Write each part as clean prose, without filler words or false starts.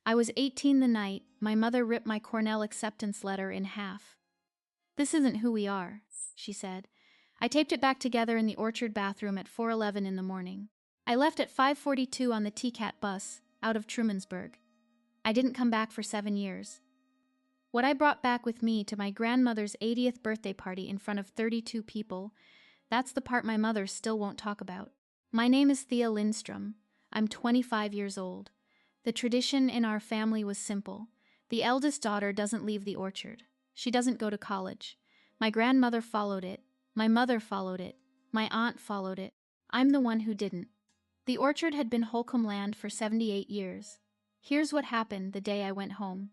I was 18 the night my mother ripped my Cornell acceptance letter in half. "This isn't who we are," she said. I taped it back together in the orchard bathroom at 4:11 in the morning. I left at 5:42 on the TCAT bus, out of Trumansburg. I didn't come back for 7 years. What I brought back with me to my grandmother's 80th birthday party in front of 32 people, that's the part my mother still won't talk about. My name is Thea Lindstrom. I'm 25 years old. The tradition in our family was simple. The eldest daughter doesn't leave the orchard. She doesn't go to college. My grandmother followed it. My mother followed it. My aunt followed it. I'm the one who didn't. The orchard had been Holcombe land for 78 years. Here's what happened the day I went home.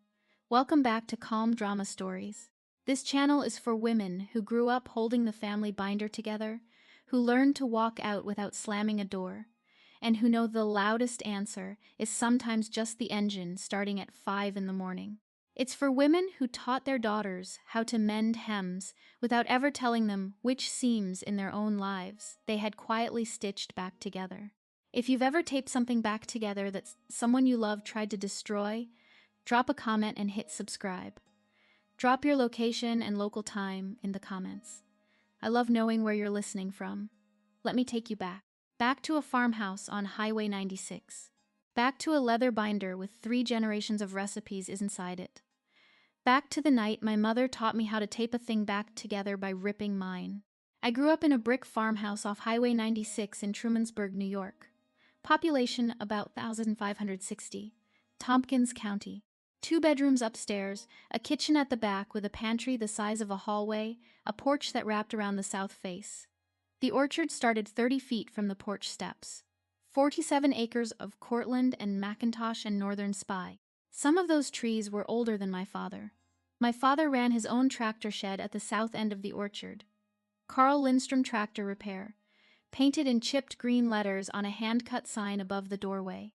Welcome back to Calm Drama Stories. This channel is for women who grew up holding the family binder together, who learned to walk out without slamming a door, and who know the loudest answer is sometimes just the engine starting at 5 in the morning. It's for women who taught their daughters how to mend hems without ever telling them which seams in their own lives they had quietly stitched back together. If you've ever taped something back together that someone you love tried to destroy, drop a comment and hit subscribe. Drop your location and local time in the comments. I love knowing where you're listening from. Let me take you back. Back to a farmhouse on Highway 96. Back to a leather binder with 3 generations of recipes inside it. Back to the night my mother taught me how to tape a thing back together by ripping mine. I grew up in a brick farmhouse off Highway 96 in Trumansburg, New York. Population about 1,560. Tompkins County. 2 bedrooms upstairs, a kitchen at the back with a pantry the size of a hallway, a porch that wrapped around the south face. The orchard started 30 feet from the porch steps. 47 acres of Cortland and Macintosh and Northern Spy. Some of those trees were older than my father. My father ran his own tractor shed at the south end of the orchard. Carl Lindstrom Tractor Repair, painted in chipped green letters on a hand-cut sign above the doorway.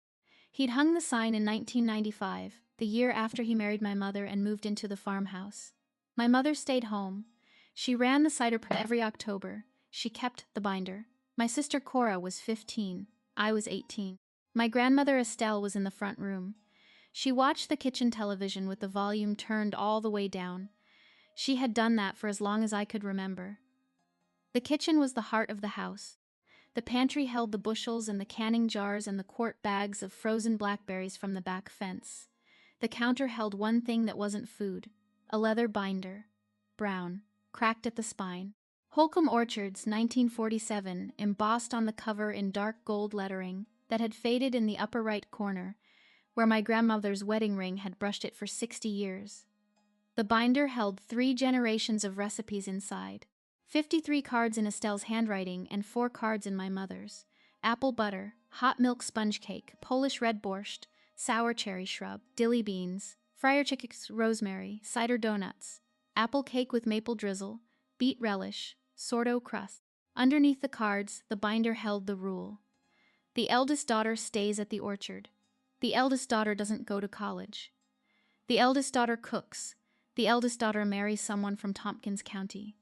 He'd hung the sign in 1995, the year after he married my mother and moved into the farmhouse. My mother stayed home. She ran the cider press every October. She kept the binder. My sister Cora was 15. I was 18. My grandmother Estelle was in the front room. She watched the kitchen television with the volume turned all the way down. She had done that for as long as I could remember. The kitchen was the heart of the house. The pantry held the bushels and the canning jars and the quart bags of frozen blackberries from the back fence. The counter held one thing that wasn't food, a leather binder. Brown, cracked at the spine. Holcombe Orchards, 1947, embossed on the cover in dark gold lettering that had faded in the upper right corner, where my grandmother's wedding ring had brushed it for 60 years. The binder held 3 generations of recipes inside. 53 cards in Estelle's handwriting and 4 cards in my mother's. Apple butter, hot milk sponge cake, Polish red borscht, sour cherry shrub, dilly beans, fryer chickens, rosemary, cider donuts, apple cake with maple drizzle, beet relish, sourdough crust. Underneath the cards, the binder held the rule. The eldest daughter stays at the orchard. The eldest daughter doesn't go to college. The eldest daughter cooks. The eldest daughter marries someone from Tompkins County.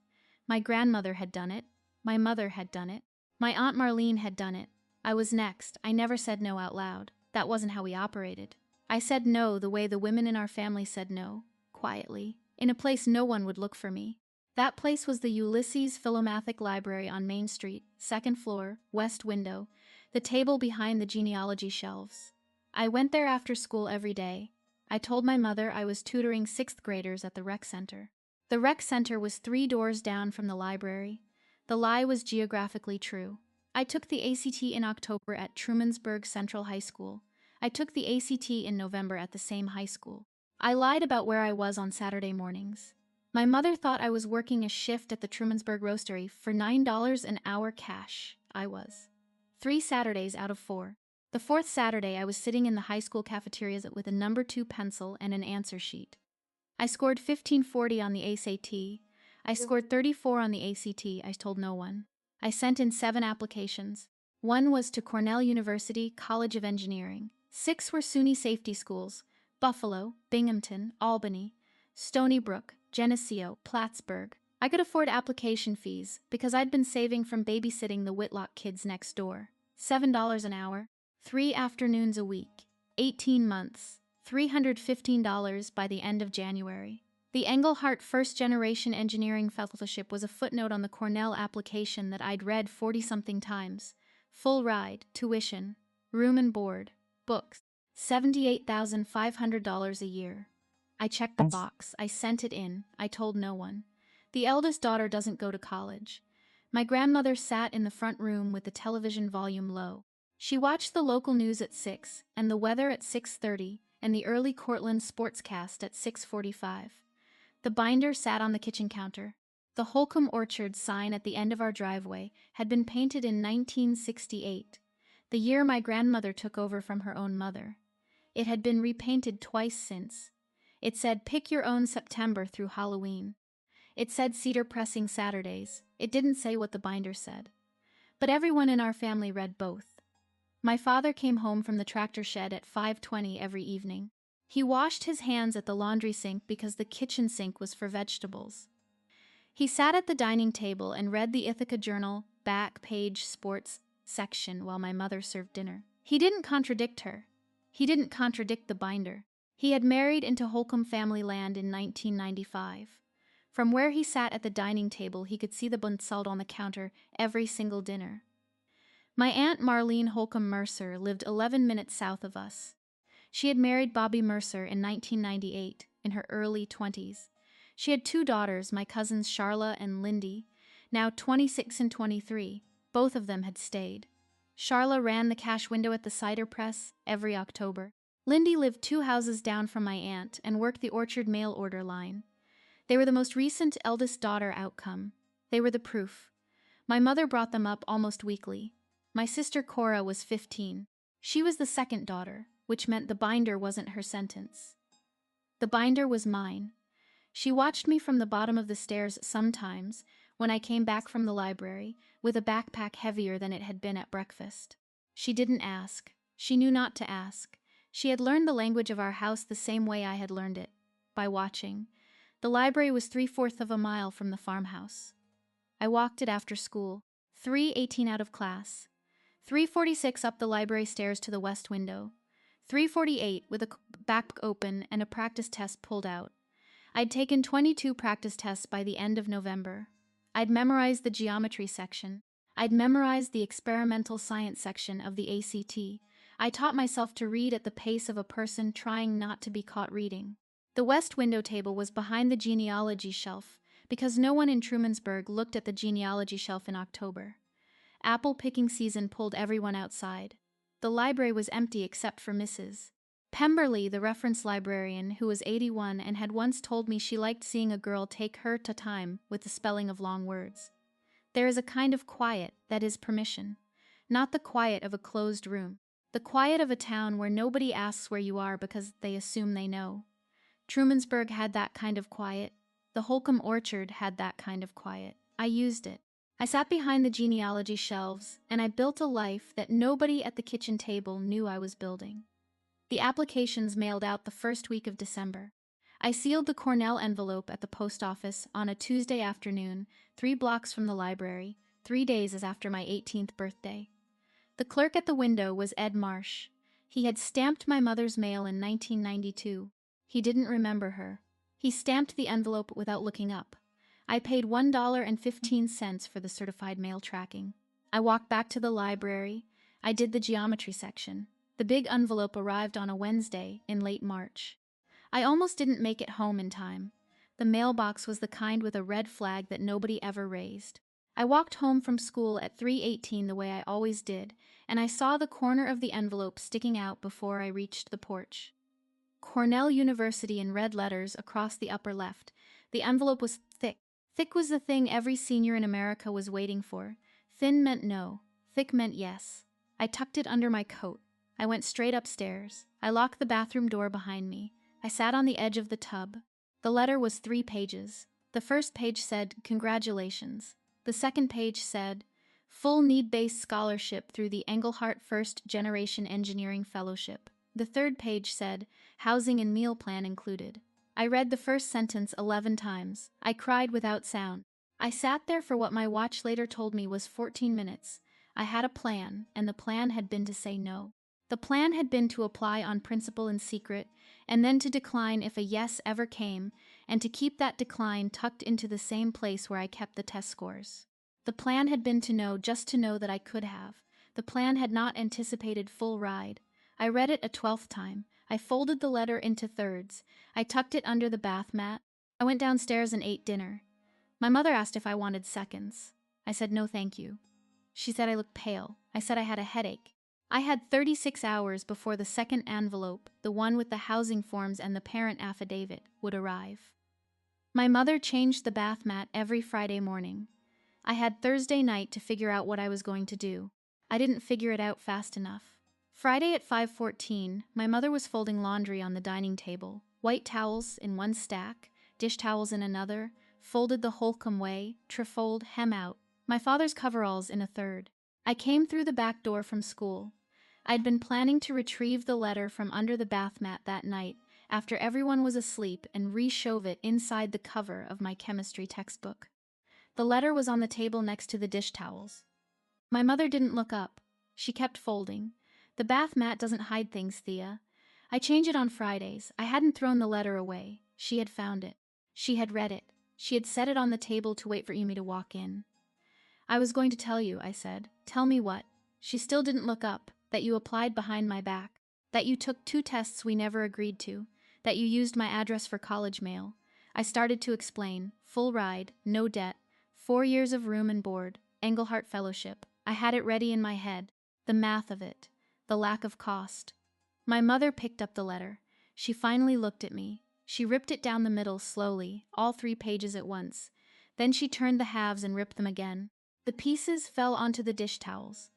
My grandmother had done it. My mother had done it. My Aunt Marlene had done it. I was next. I never said no out loud. That wasn't how we operated. I said no the way the women in our family said no, quietly, in a place no one would look for me. That place was the Ulysses Philomathic Library on Main Street, 2nd floor, west window, the table behind the genealogy shelves. I went there after school every day. I told my mother I was tutoring 6th graders at the rec center. The rec center was 3 doors down from the library. The lie was geographically true. I took the ACT in October at Trumansburg Central High School. I took the ACT in November at the same high school. I lied about where I was on Saturday mornings. My mother thought I was working a shift at the Trumansburg Roastery for $9 an hour cash. I was. 3 Saturdays out of 4. The 4th Saturday I was sitting in the high school cafeterias with a number 2 pencil and an answer sheet. I scored 1540 on the ACT. I scored 34 on the ACT. I told no one. I sent in 7 applications. 1 was to Cornell University College of Engineering. 6 were SUNY safety schools: Buffalo, Binghamton, Albany, Stony Brook, Geneseo, Plattsburgh. I could afford application fees because I'd been saving from babysitting the Whitlock kids next door. $7 an hour, 3 afternoons a week, 18 months, $315 by the end of January. The Engelhart First Generation Engineering Fellowship was a footnote on the Cornell application that I'd read 40-something times. Full ride, tuition, room and board, books. $78,500 a year. I checked the box, I sent it in, I told no one. The eldest daughter doesn't go to college. My grandmother sat in the front room with the television volume low. She watched the local news at 6, and the weather at 6:30, and the early Cortland sportscast at 6:45. The binder sat on the kitchen counter. The Holcombe Orchard sign at the end of our driveway had been painted in 1968, the year my grandmother took over from her own mother. It had been repainted twice since. It said, "Pick your own September through Halloween." It said cedar pressing Saturdays. It didn't say what the binder said. But everyone in our family read both. My father came home from the tractor shed at 5:20 every evening. He washed his hands at the laundry sink because the kitchen sink was for vegetables. He sat at the dining table and read the Ithaca Journal back page sports section while my mother served dinner. He didn't contradict her. He didn't contradict the binder. He had married into Holcombe family land in 1995. From where he sat at the dining table, he could see the bunsalt on the counter every single dinner. My Aunt Marlene Holcombe Mercer lived 11 minutes south of us. She had married Bobby Mercer in 1998, in her early 20s. She had 2 daughters, my cousins Charla and Lindy, now 26 and 23. Both of them had stayed. Charla ran the cash window at the cider press every October. Lindy lived 2 houses down from my aunt and worked the Orchard mail order line. They were the most recent eldest daughter outcome. They were the proof. My mother brought them up almost weekly. My sister Cora was 15. She was the second daughter, which meant the binder wasn't her sentence. The binder was mine. She watched me from the bottom of the stairs sometimes when I came back from the library with a backpack heavier than it had been at breakfast. She didn't ask. She knew not to ask. She had learned the language of our house the same way I had learned it, by watching. The library was 3/4 of a mile from the farmhouse. I walked it after school, 3:18 out of class, 3:46 up the library stairs to the west window, 3:48 with a back open and a practice test pulled out. I'd taken 22 practice tests by the end of November. I'd memorized the geometry section. I'd memorized the experimental science section of the ACT. I taught myself to read at the pace of a person trying not to be caught reading. The west window table was behind the genealogy shelf, because no one in Trumansburg looked at the genealogy shelf in October. Apple picking season pulled everyone outside. The library was empty except for Mrs. Pemberley, the reference librarian, who was 81 and had once told me she liked seeing a girl take her time with the spelling of long words. There is a kind of quiet that is permission, not the quiet of a closed room, the quiet of a town where nobody asks where you are because they assume they know. Trumansburg had that kind of quiet. The Holcombe Orchard had that kind of quiet. I used it. I sat behind the genealogy shelves, and I built a life that nobody at the kitchen table knew I was building. The applications mailed out the first week of December. I sealed the Cornell envelope at the post office on a Tuesday afternoon, 3 blocks from the library, 3 days after my 18th birthday. The clerk at the window was Ed Marsh. He had stamped my mother's mail in 1992. He didn't remember her. He stamped the envelope without looking up. I paid $1.15 for the certified mail tracking. I walked back to the library. I did the geometry section. The big envelope arrived on a Wednesday in late March. I almost didn't make it home in time. The mailbox was the kind with a red flag that nobody ever raised. I walked home from school at 3:18 the way I always did, and I saw the corner of the envelope sticking out before I reached the porch. Cornell University in red letters across the upper left. The envelope was thick. Thick was the thing every senior in America was waiting for. Thin meant no. Thick meant yes. I tucked it under my coat. I went straight upstairs. I locked the bathroom door behind me. I sat on the edge of the tub. The letter was 3 pages. The first page said, "Congratulations." The second page said, "Full need-based scholarship through the Engelhart First Generation Engineering Fellowship." The third page said, "Housing and meal plan included." I read the first sentence 11 times. I cried without sound. I sat there for what my watch later told me was 14 minutes. I had a plan, and the plan had been to say no. The plan had been to apply on principle in secret and then to decline if a yes ever came, and to keep that decline tucked into the same place where I kept the test scores. The plan had been to know, just to know that I could have. The plan had not anticipated full ride. I read it a 12th time. I folded the letter into thirds. I tucked it under the bath mat. I went downstairs and ate dinner. My mother asked if I wanted seconds. I said no thank you. She said I looked pale. I said I had a headache. I had 36 hours before the second envelope, the one with the housing forms and the parent affidavit, would arrive. My mother changed the bath mat every Friday morning. I had Thursday night to figure out what I was going to do. I didn't figure it out fast enough. Friday at 5:14, my mother was folding laundry on the dining table. White towels in one stack, dish towels in another, folded the Holcombe way, trefoiled, hem out. My father's coveralls in a third. I came through the back door from school. I'd been planning to retrieve the letter from under the bath mat that night, after everyone was asleep, and re-shove it inside the cover of my chemistry textbook. The letter was on the table next to the dish towels. My mother didn't look up. She kept folding. The bath mat doesn't hide things, Thea. I change it on Fridays. I hadn't thrown the letter away. She had found it. She had read it. She had set it on the table to wait for me to walk in. I was going to tell you, I said. Tell me what? She still didn't look up. That you applied behind my back. That you took 2 tests we never agreed to. That you used my address for college mail. I started to explain. Full ride, no debt, 4 years of room and board, Engelhardt Fellowship. I had it ready in my head. The math of it. The lack of cost. My mother picked up the letter. She finally looked at me. She ripped it down the middle slowly, all 3 pages at once. Then she turned the halves and ripped them again. The pieces fell onto the dish towels.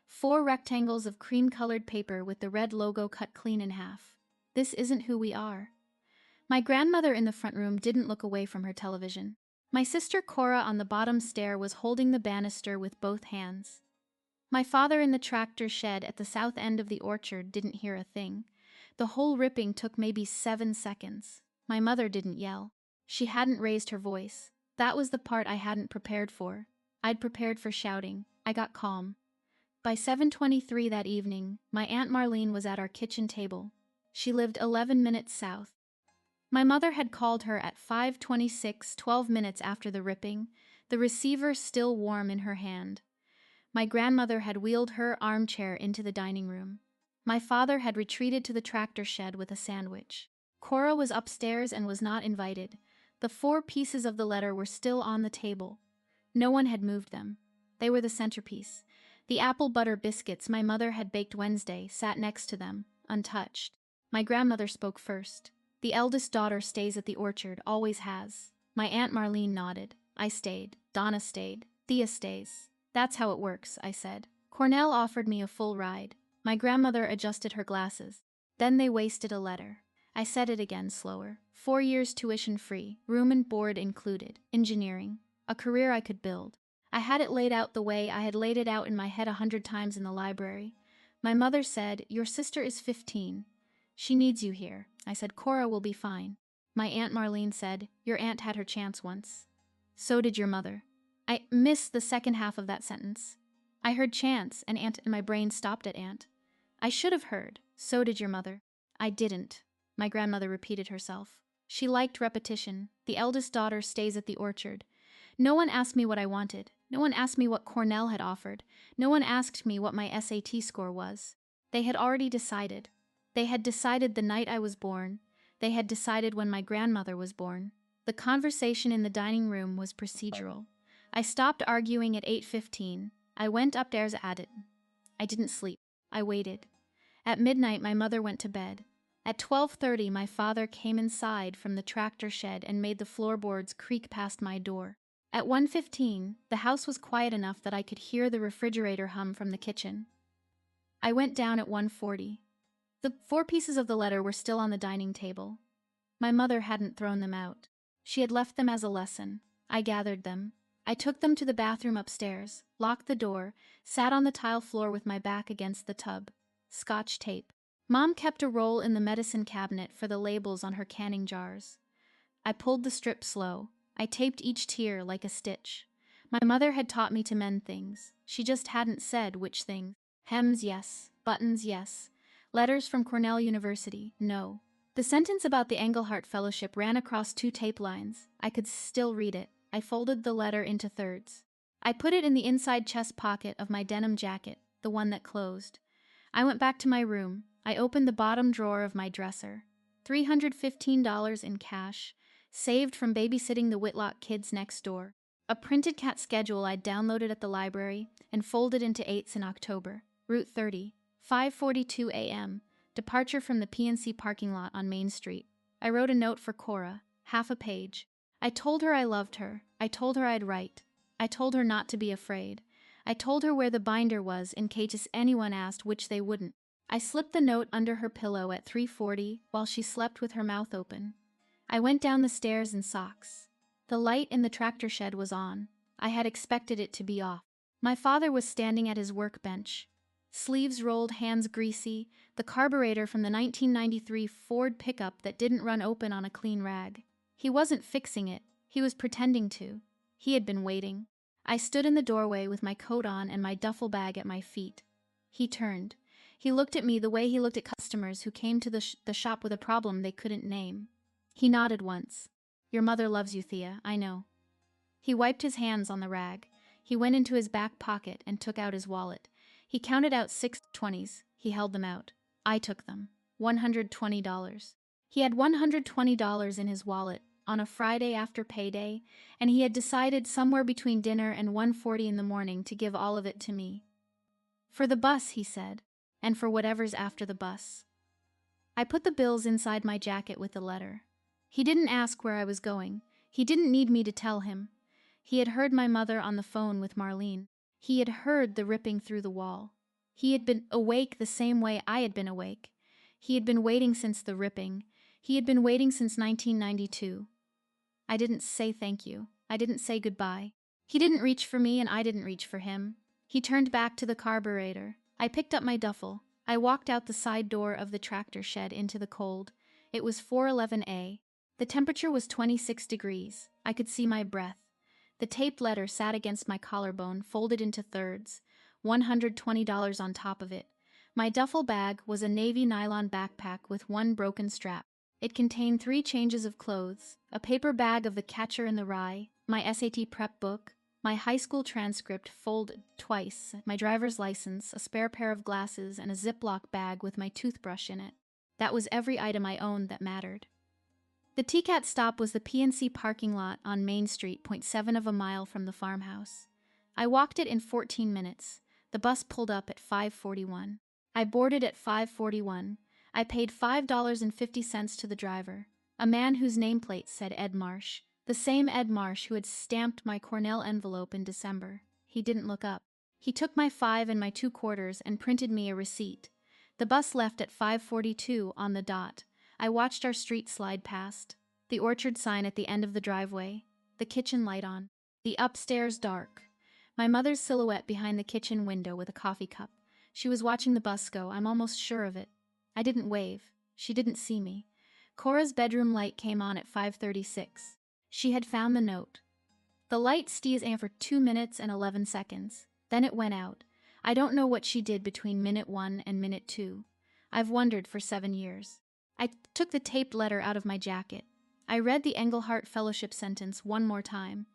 4 rectangles of cream-colored paper with the red logo cut clean in half. This isn't who we are. My grandmother in the front room didn't look away from her television. My sister Cora on the bottom stair was holding the banister with both hands. My father in the tractor shed at the south end of the orchard didn't hear a thing. The whole ripping took maybe 7 seconds. My mother didn't yell. She hadn't raised her voice. That was the part I hadn't prepared for. I'd prepared for shouting. I got calm. By 7:23 that evening, my Aunt Marlene was at our kitchen table. She lived 11 minutes south. My mother had called her at 5:26, 12 minutes after the ripping, the receiver still warm in her hand. My grandmother had wheeled her armchair into the dining room. My father had retreated to the tractor shed with a sandwich. Cora was upstairs and was not invited. The 4 pieces of the letter were still on the table. No one had moved them. They were the centerpiece. The apple butter biscuits my mother had baked Wednesday sat next to them, untouched. My grandmother spoke first. The eldest daughter stays at the orchard, always has. My Aunt Marlene nodded. I stayed. Donna stayed. Thea stays. That's how it works, I said. Cornell offered me a full ride. My grandmother adjusted her glasses. Then they wasted a letter. I said it again, slower. 4 years tuition free, room and board included, engineering. A career I could build. I had it laid out the way I had laid it out in my head 100 times in the library. My mother said, "Your sister is 15. She needs you here." I said, "Cora will be fine." My Aunt Marlene said, "Your aunt had her chance once." So did your mother. I missed the second half of that sentence. I heard chance, and my brain stopped at aunt. I should have heard, so did your mother. I didn't. My grandmother repeated herself. She liked repetition. The eldest daughter stays at the orchard. No one asked me what I wanted. No one asked me what Cornell had offered. No one asked me what my SAT score was. They had already decided. They had decided the night I was born. They had decided when my grandmother was born. The conversation in the dining room was procedural. I stopped arguing at 8:15. I went upstairs at it. I didn't sleep. I waited. At midnight, my mother went to bed. At 12:30, my father came inside from the tractor shed and made the floorboards creak past my door. At 1:15, the house was quiet enough that I could hear the refrigerator hum from the kitchen. I went down at 1:40. The 4 pieces of the letter were still on the dining table. My mother hadn't thrown them out. She had left them as a lesson. I gathered them. I took them to the bathroom upstairs, locked the door, sat on the tile floor with my back against the tub. Scotch tape. Mom kept a roll in the medicine cabinet for the labels on her canning jars. I pulled the strip slow. I taped each tear like a stitch. My mother had taught me to mend things. She just hadn't said which things. Hems, yes. Buttons, yes. Letters from Cornell University, no. The sentence about the Engelhart Fellowship ran across 2 tape lines. I could still read it. I folded the letter into thirds. I put it in the inside chest pocket of my denim jacket, the one that closed. I went back to my room. I opened the bottom drawer of my dresser. $315 in cash, saved from babysitting the Whitlock kids next door. A printed cat schedule I'd downloaded at the library and folded into 8s in October. Route 30, 5:42 a.m., departure from the PNC parking lot on Main Street. I wrote a note for Cora, half a page. I told her I loved her. I told her I'd write. I told her not to be afraid. I told her where the binder was in case anyone asked, which they wouldn't. I slipped the note under her pillow at 3:40 while she slept with her mouth open. I went down the stairs in socks. The light in the tractor shed was on. I had expected it to be off. My father was standing at his workbench. Sleeves rolled, hands greasy, the carburetor from the 1993 Ford pickup that didn't run open on a clean rag. He wasn't fixing it. He was pretending to. He had been waiting. I stood in the doorway with my coat on and my duffel bag at my feet. He turned. He looked at me the way he looked at customers who came to the shop with a problem they couldn't name. He nodded once. "Your mother loves you, Thea, I know." He wiped his hands on the rag. He went into his back pocket and took out his wallet. He counted out 6 20s. He held them out. I took them. $120. He had $120 in his wallet on a Friday after payday, and he had decided somewhere between dinner and 1:40 in the morning to give all of it to me. "For the bus," he said, "and for whatever's after the bus." I put the bills inside my jacket with the letter. He didn't ask where I was going. He didn't need me to tell him. He had heard my mother on the phone with Marlene. He had heard the ripping through the wall. He had been awake the same way I had been awake. He had been waiting since the ripping. He had been waiting since 1992. I didn't say thank you. I didn't say goodbye. He didn't reach for me and I didn't reach for him. He turned back to the carburetor. I picked up my duffel. I walked out the side door of the tractor shed into the cold. It was 4:11 a. The temperature was 26 degrees. I could see my breath. The taped letter sat against my collarbone, folded into thirds, $120 on top of it. My duffel bag was a navy nylon backpack with one broken strap. It contained 3 changes of clothes, a paper bag of The Catcher in the Rye, my SAT prep book, my high school transcript folded twice, my driver's license, a spare pair of glasses, and a Ziploc bag with my toothbrush in it. That was every item I owned that mattered. The TCAT stop was the PNC parking lot on Main Street, 0.7 of a mile from the farmhouse. I walked it in 14 minutes. The bus pulled up at 5:41. I boarded at 5:41. I paid $5.50 to the driver, a man whose nameplate said Ed Marsh, the same Ed Marsh who had stamped my Cornell envelope in December. He didn't look up. He took my 5 and my 2 quarters and printed me a receipt. The bus left at 5:42 on the dot. I watched our street slide past, the orchard sign at the end of the driveway, the kitchen light on, the upstairs dark. My mother's silhouette behind the kitchen window with a coffee cup. She was watching the bus go, I'm almost sure of it. I didn't wave. She didn't see me. Cora's bedroom light came on at 5:36. She had found the note. The light stayed on for 2 minutes and 11 seconds. Then it went out. I don't know what she did between minute 1 and minute 2. I've wondered for 7 years. I took the taped letter out of my jacket. I read the Engelhart Fellowship sentence one more time.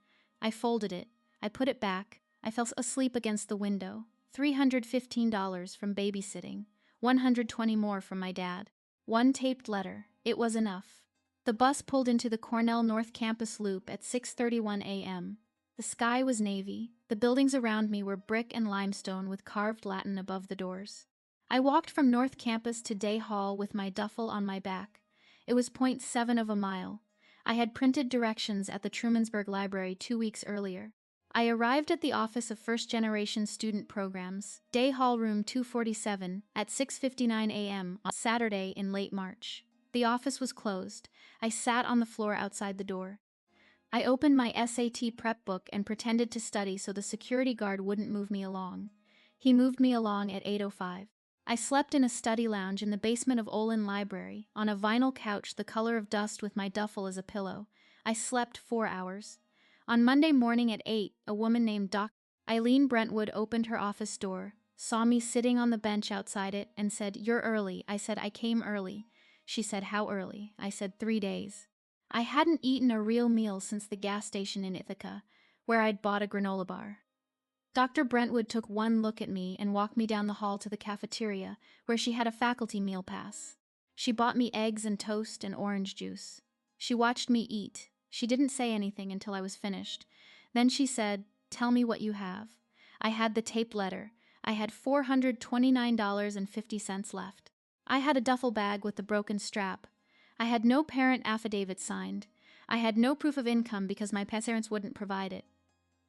I folded it. I put it back. I fell asleep against the window. $315 from babysitting. $120 more from my dad. 1 taped letter. It was enough. The bus pulled into the Cornell North Campus loop at 6:31 a.m. The sky was navy. The buildings around me were brick and limestone with carved Latin above the doors. I walked from North Campus to Day Hall with my duffel on my back. It was 0.7 of a mile. I had printed directions at the Trumansburg Library 2 weeks earlier. I arrived at the Office of First Generation Student Programs, Day Hall Room 247, at 6:59 a.m. on Saturday in late March. The office was closed. I sat on the floor outside the door. I opened my SAT prep book and pretended to study so the security guard wouldn't move me along. He moved me along at 8:05. I slept in a study lounge in the basement of Olin Library, on a vinyl couch the color of dust with my duffel as a pillow. I slept 4 hours. On Monday morning at 8, a woman named Eileen Brentwood opened her office door, saw me sitting on the bench outside it, and said, "You're early." I said, "I came early." She said, "How early?" I said, 3 days. I hadn't eaten a real meal since the gas station in Ithaca, where I'd bought a granola bar. Dr. Brentwood took one look at me and walked me down the hall to the cafeteria, where she had a faculty meal pass. She bought me eggs and toast and orange juice. She watched me eat. She didn't say anything until I was finished. Then she said, "Tell me what you have." I had the taped letter. I had $429.50 left. I had a duffel bag with the broken strap. I had no parent affidavit signed. I had no proof of income because my parents wouldn't provide it.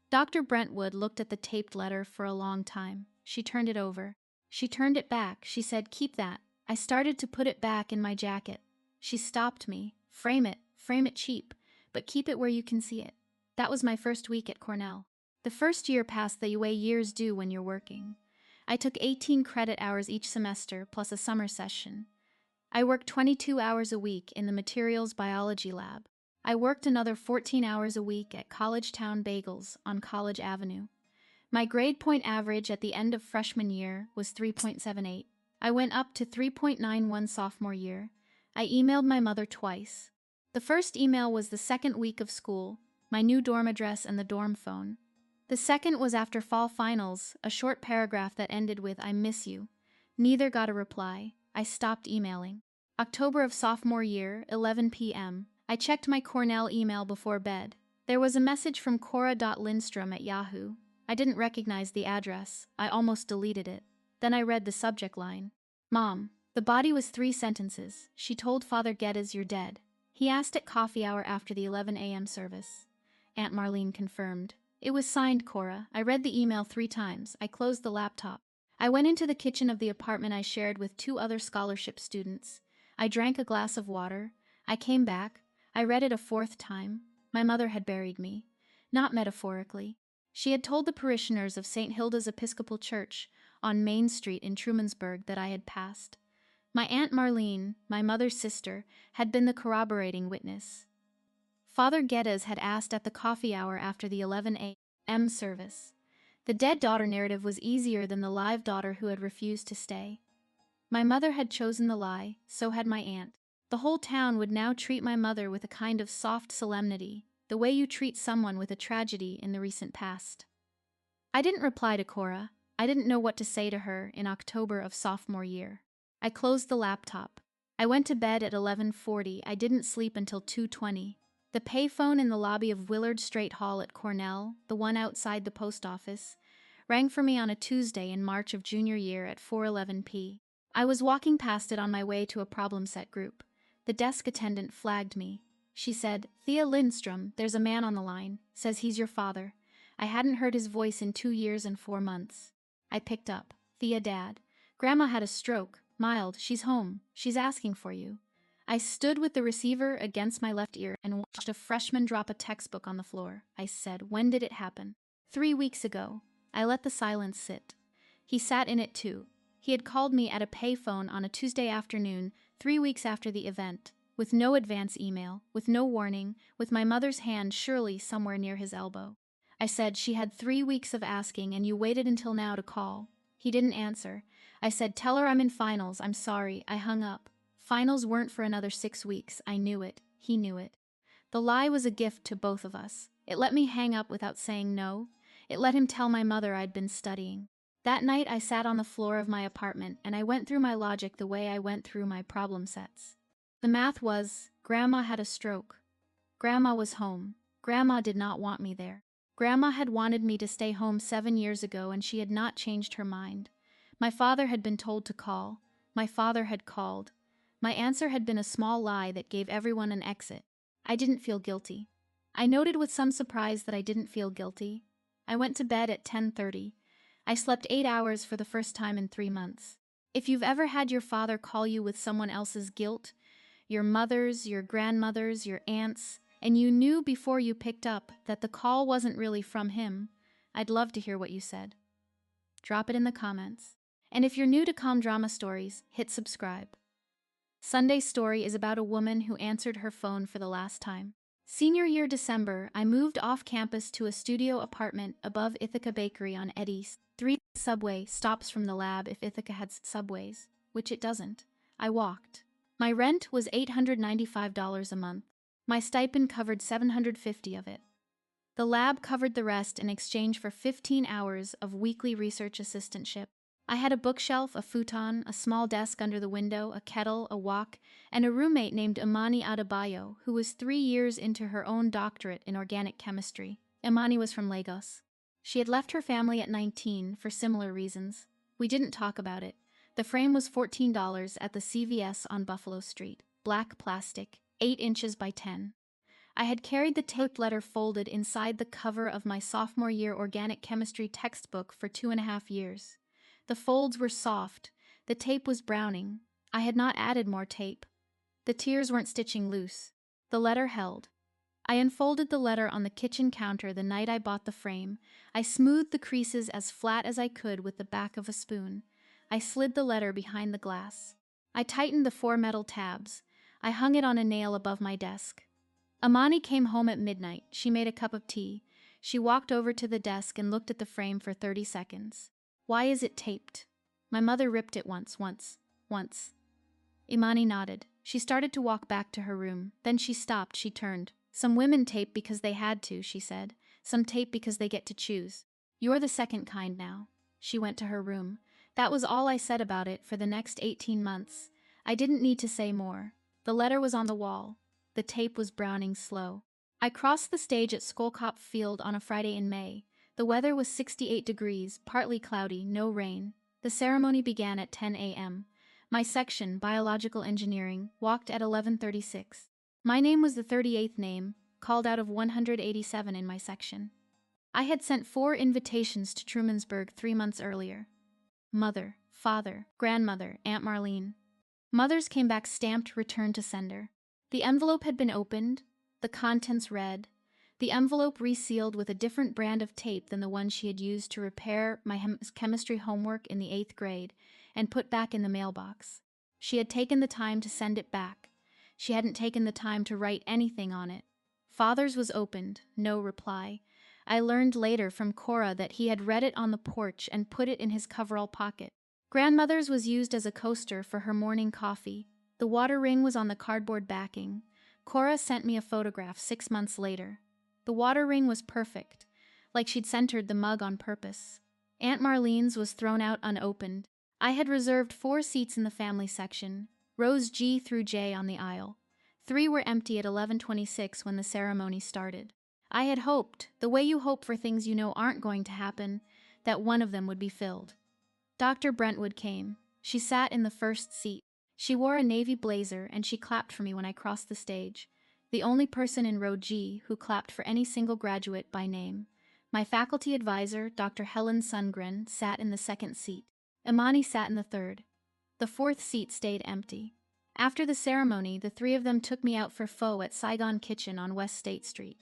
Dr. Brentwood looked at the taped letter for a long time. She turned it over. She turned it back. She said, "Keep that." I started to put it back in my jacket. She stopped me. Frame it cheap, but keep it where you can see it." That was my first week at Cornell. The first year passed the way years do when you're working. I took 18 credit hours each semester, plus a summer session. I worked 22 hours a week in the materials biology lab. I worked another 14 hours a week at College Town Bagels on College Avenue. My grade point average at the end of freshman year was 3.78. I went up to 3.91 sophomore year. I emailed my mother twice. The first email was the second week of school, my new dorm address and the dorm phone. The second was after fall finals, a short paragraph that ended with, "I miss you." Neither got a reply. I stopped emailing. October of sophomore year, 11 p.m. I checked my Cornell email before bed. There was a message from Cora.Lindstrom at Yahoo. I didn't recognize the address. I almost deleted it. Then I read the subject line. "Mom, the body was 3 sentences. She told Father Geddes you're dead. He asked at coffee hour after the 11 a.m. service." Aunt Marlene confirmed. It was signed Cora. I read the email 3 times. I closed the laptop. I went into the kitchen of the apartment I shared with 2 other scholarship students. I drank a glass of water. I came back. I read it a 4th time. My mother had buried me. Not metaphorically. She had told the parishioners of St. Hilda's Episcopal Church on Main Street in Trumansburg that I had passed. My Aunt Marlene, my mother's sister, had been the corroborating witness. Father Geddes had asked at the coffee hour after the 11 a.m. service. The dead daughter narrative was easier than the live daughter who had refused to stay. My mother had chosen the lie, so had my aunt. The whole town would now treat my mother with a kind of soft solemnity, the way you treat someone with a tragedy in the recent past. I didn't reply to Cora. I didn't know what to say to her in October of sophomore year. I closed the laptop. I went to bed at 11:40. I didn't sleep until 2:20. The payphone in the lobby of Willard Straight Hall at Cornell, the one outside the post office, rang for me on a Tuesday in March of junior year at 4:11 p. I was walking past it on my way to a problem set group. The desk attendant flagged me. She said, "Thea Lindstrom, there's a man on the line. Says he's your father." I hadn't heard his voice in 2 years and 4 months. I picked up. "Thea, Dad. Grandma had a stroke. Mild. She's home. She's asking for you." I stood with the receiver against my left ear and watched a freshman drop a textbook on the floor. I said, "When did it happen?" 3 weeks ago. I let the silence sit. He sat in it too. He had called me at a payphone on a Tuesday afternoon, 3 weeks after the event, with no advance email, with no warning, with my mother's hand surely somewhere near his elbow. I said, "She had 3 weeks of asking and you waited until now to call." He didn't answer. I said, "Tell her I'm in finals. I'm sorry." I hung up. Finals weren't for another 6 weeks. I knew it. He knew it. The lie was a gift to both of us. It let me hang up without saying no. It let him tell my mother I'd been studying. That night I sat on the floor of my apartment and I went through my logic the way I went through my problem sets. The math was, Grandma had a stroke. Grandma was home. Grandma did not want me there. Grandma had wanted me to stay home 7 years ago and she had not changed her mind. My father had been told to call. My father had called. My answer had been a small lie that gave everyone an exit. I didn't feel guilty. I noted with some surprise that I didn't feel guilty. I went to bed at 10:30. I slept 8 hours for the first time in 3 months. If you've ever had your father call you with someone else's guilt, your mother's, your grandmother's, your aunt's, and you knew before you picked up that the call wasn't really from him, I'd love to hear what you said. Drop it in the comments. And if you're new to Calm Drama Stories, hit subscribe. Sunday's story is about a woman who answered her phone for the last time. Senior year December, I moved off campus to a studio apartment above Ithaca Bakery on Eddy's. 3 subway stops from the lab if Ithaca had subways, which it doesn't. I walked. My rent was $895 a month. My stipend covered $750 of it. The lab covered the rest in exchange for 15 hours of weekly research assistantship. I had a bookshelf, a futon, a small desk under the window, a kettle, a wok, and a roommate named Imani Adebayo, who was 3 years into her own doctorate in organic chemistry. Imani was from Lagos. She had left her family at 19 for similar reasons. We didn't talk about it. The frame was $14 at the CVS on Buffalo Street. Black plastic, 8 inches by 10. I had carried the taped letter folded inside the cover of my sophomore year organic chemistry textbook for 2.5 years. The folds were soft. The tape was browning. I had not added more tape. The tears weren't stitching loose. The letter held. I unfolded the letter on the kitchen counter the night I bought the frame. I smoothed the creases as flat as I could with the back of a spoon. I slid the letter behind the glass. I tightened the 4 metal tabs. I hung it on a nail above my desk. Imani came home at midnight. She made a cup of tea. She walked over to the desk and looked at the frame for 30 seconds. Why is it taped? My mother ripped it once. Imani nodded. She started to walk back to her room. Then she stopped. She turned. Some women tape because they had to, she said. Some tape because they get to choose. You're the second kind now. She went to her room. That was all I said about it for the next 18 months. I didn't need to say more. The letter was on the wall. The tape was browning slow. I crossed the stage at Skolkop Field on a Friday in May. The weather was 68 degrees, partly cloudy, no rain. The ceremony began at 10 a.m. My section, Biological Engineering, walked at 11:36. My name was the 38th name, called out of 187 in my section. I had sent 4 invitations to Trumansburg 3 months earlier. Mother, father, grandmother, Aunt Marlene. Mother's came back stamped return to sender. The envelope had been opened, the contents read. The envelope resealed with a different brand of tape than the one she had used to repair my chemistry homework in the 8th grade and put back in the mailbox. She had taken the time to send it back. She hadn't taken the time to write anything on it. Father's was opened, no reply. I learned later from Cora that he had read it on the porch and put it in his coverall pocket. Grandmother's was used as a coaster for her morning coffee. The water ring was on the cardboard backing. Cora sent me a photograph 6 months later. The water ring was perfect, like she'd centered the mug on purpose. Aunt Marlene's was thrown out unopened. I had reserved 4 seats in the family section, rows G through J on the aisle. 3 were empty at 11:26 when the ceremony started. I had hoped, the way you hope for things you know aren't going to happen, that one of them would be filled. Dr. Brentwood came. She sat in the first seat. She wore a navy blazer and she clapped for me when I crossed the stage. The only person in row G who clapped for any single graduate by name. My faculty advisor, Dr. Helen Sundgren, sat in the second seat. Imani sat in the third. The 4th seat stayed empty. After the ceremony, the 3 of them took me out for pho at Saigon Kitchen on West State Street.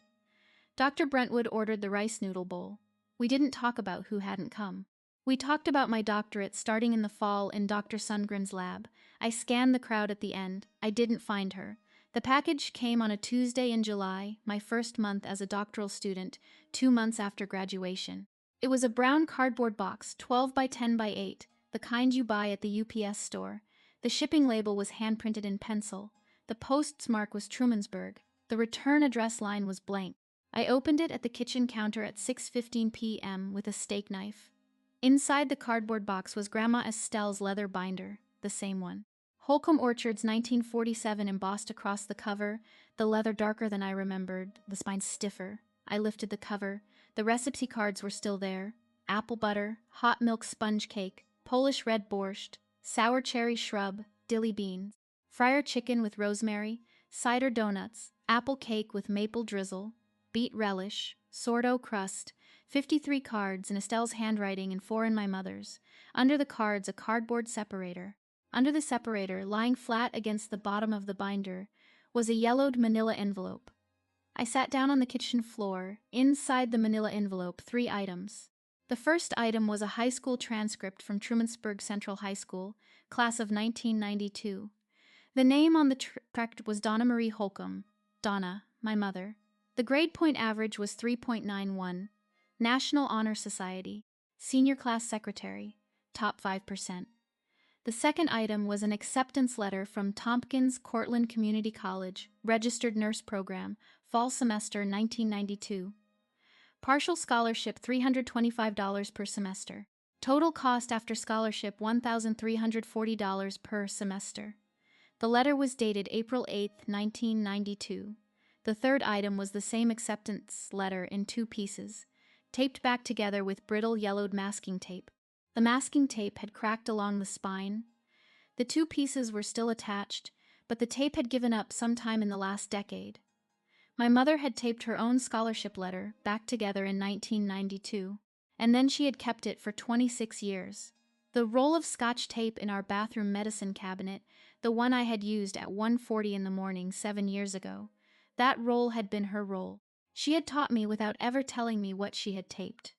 Dr. Brentwood ordered the rice noodle bowl. We didn't talk about who hadn't come. We talked about my doctorate starting in the fall in Dr. Sundgren's lab. I scanned the crowd at the end. I didn't find her. The package came on a Tuesday in July, my first month as a doctoral student, 2 months after graduation. It was a brown cardboard box, 12 by 10 by 8, the kind you buy at the UPS store. The shipping label was hand-printed in pencil. The postmark was Trumansburg. The return address line was blank. I opened it at the kitchen counter at 6:15 p.m. with a steak knife. Inside the cardboard box was Grandma Estelle's leather binder, the same one. Holcombe Orchard's 1947 embossed across the cover, the leather darker than I remembered, the spine stiffer. I lifted the cover. The recipe cards were still there. Apple butter, hot milk sponge cake, Polish red borscht, sour cherry shrub, dilly beans, fryer chicken with rosemary, cider donuts, apple cake with maple drizzle, beet relish, sourdough crust, 53 cards in Estelle's handwriting and 4 in my mother's. Under the cards, a cardboard separator. Under the separator, lying flat against the bottom of the binder, was a yellowed manila envelope. I sat down on the kitchen floor. Inside the manila envelope, 3 items. The first item was a high school transcript from Trumansburg Central High School, class of 1992. The name on the transcript was Donna Marie Holcombe. Donna, my mother. The grade point average was 3.91. National Honor Society. Senior class secretary. Top 5%. The second item was an acceptance letter from Tompkins Cortland Community College, Registered Nurse Program, Fall Semester 1992. Partial scholarship $325 per semester. Total cost after scholarship $1,340 per semester. The letter was dated April 8, 1992. The third item was the same acceptance letter in 2 pieces, taped back together with brittle yellowed masking tape. The masking tape had cracked along the spine. The 2 pieces were still attached, but the tape had given up sometime in the last decade. My mother had taped her own scholarship letter back together in 1992, and then she had kept it for 26 years. The roll of Scotch tape in our bathroom medicine cabinet, the one I had used at 1:40 in the morning 7 years ago, that roll had been her roll. She had taught me without ever telling me what she had taped.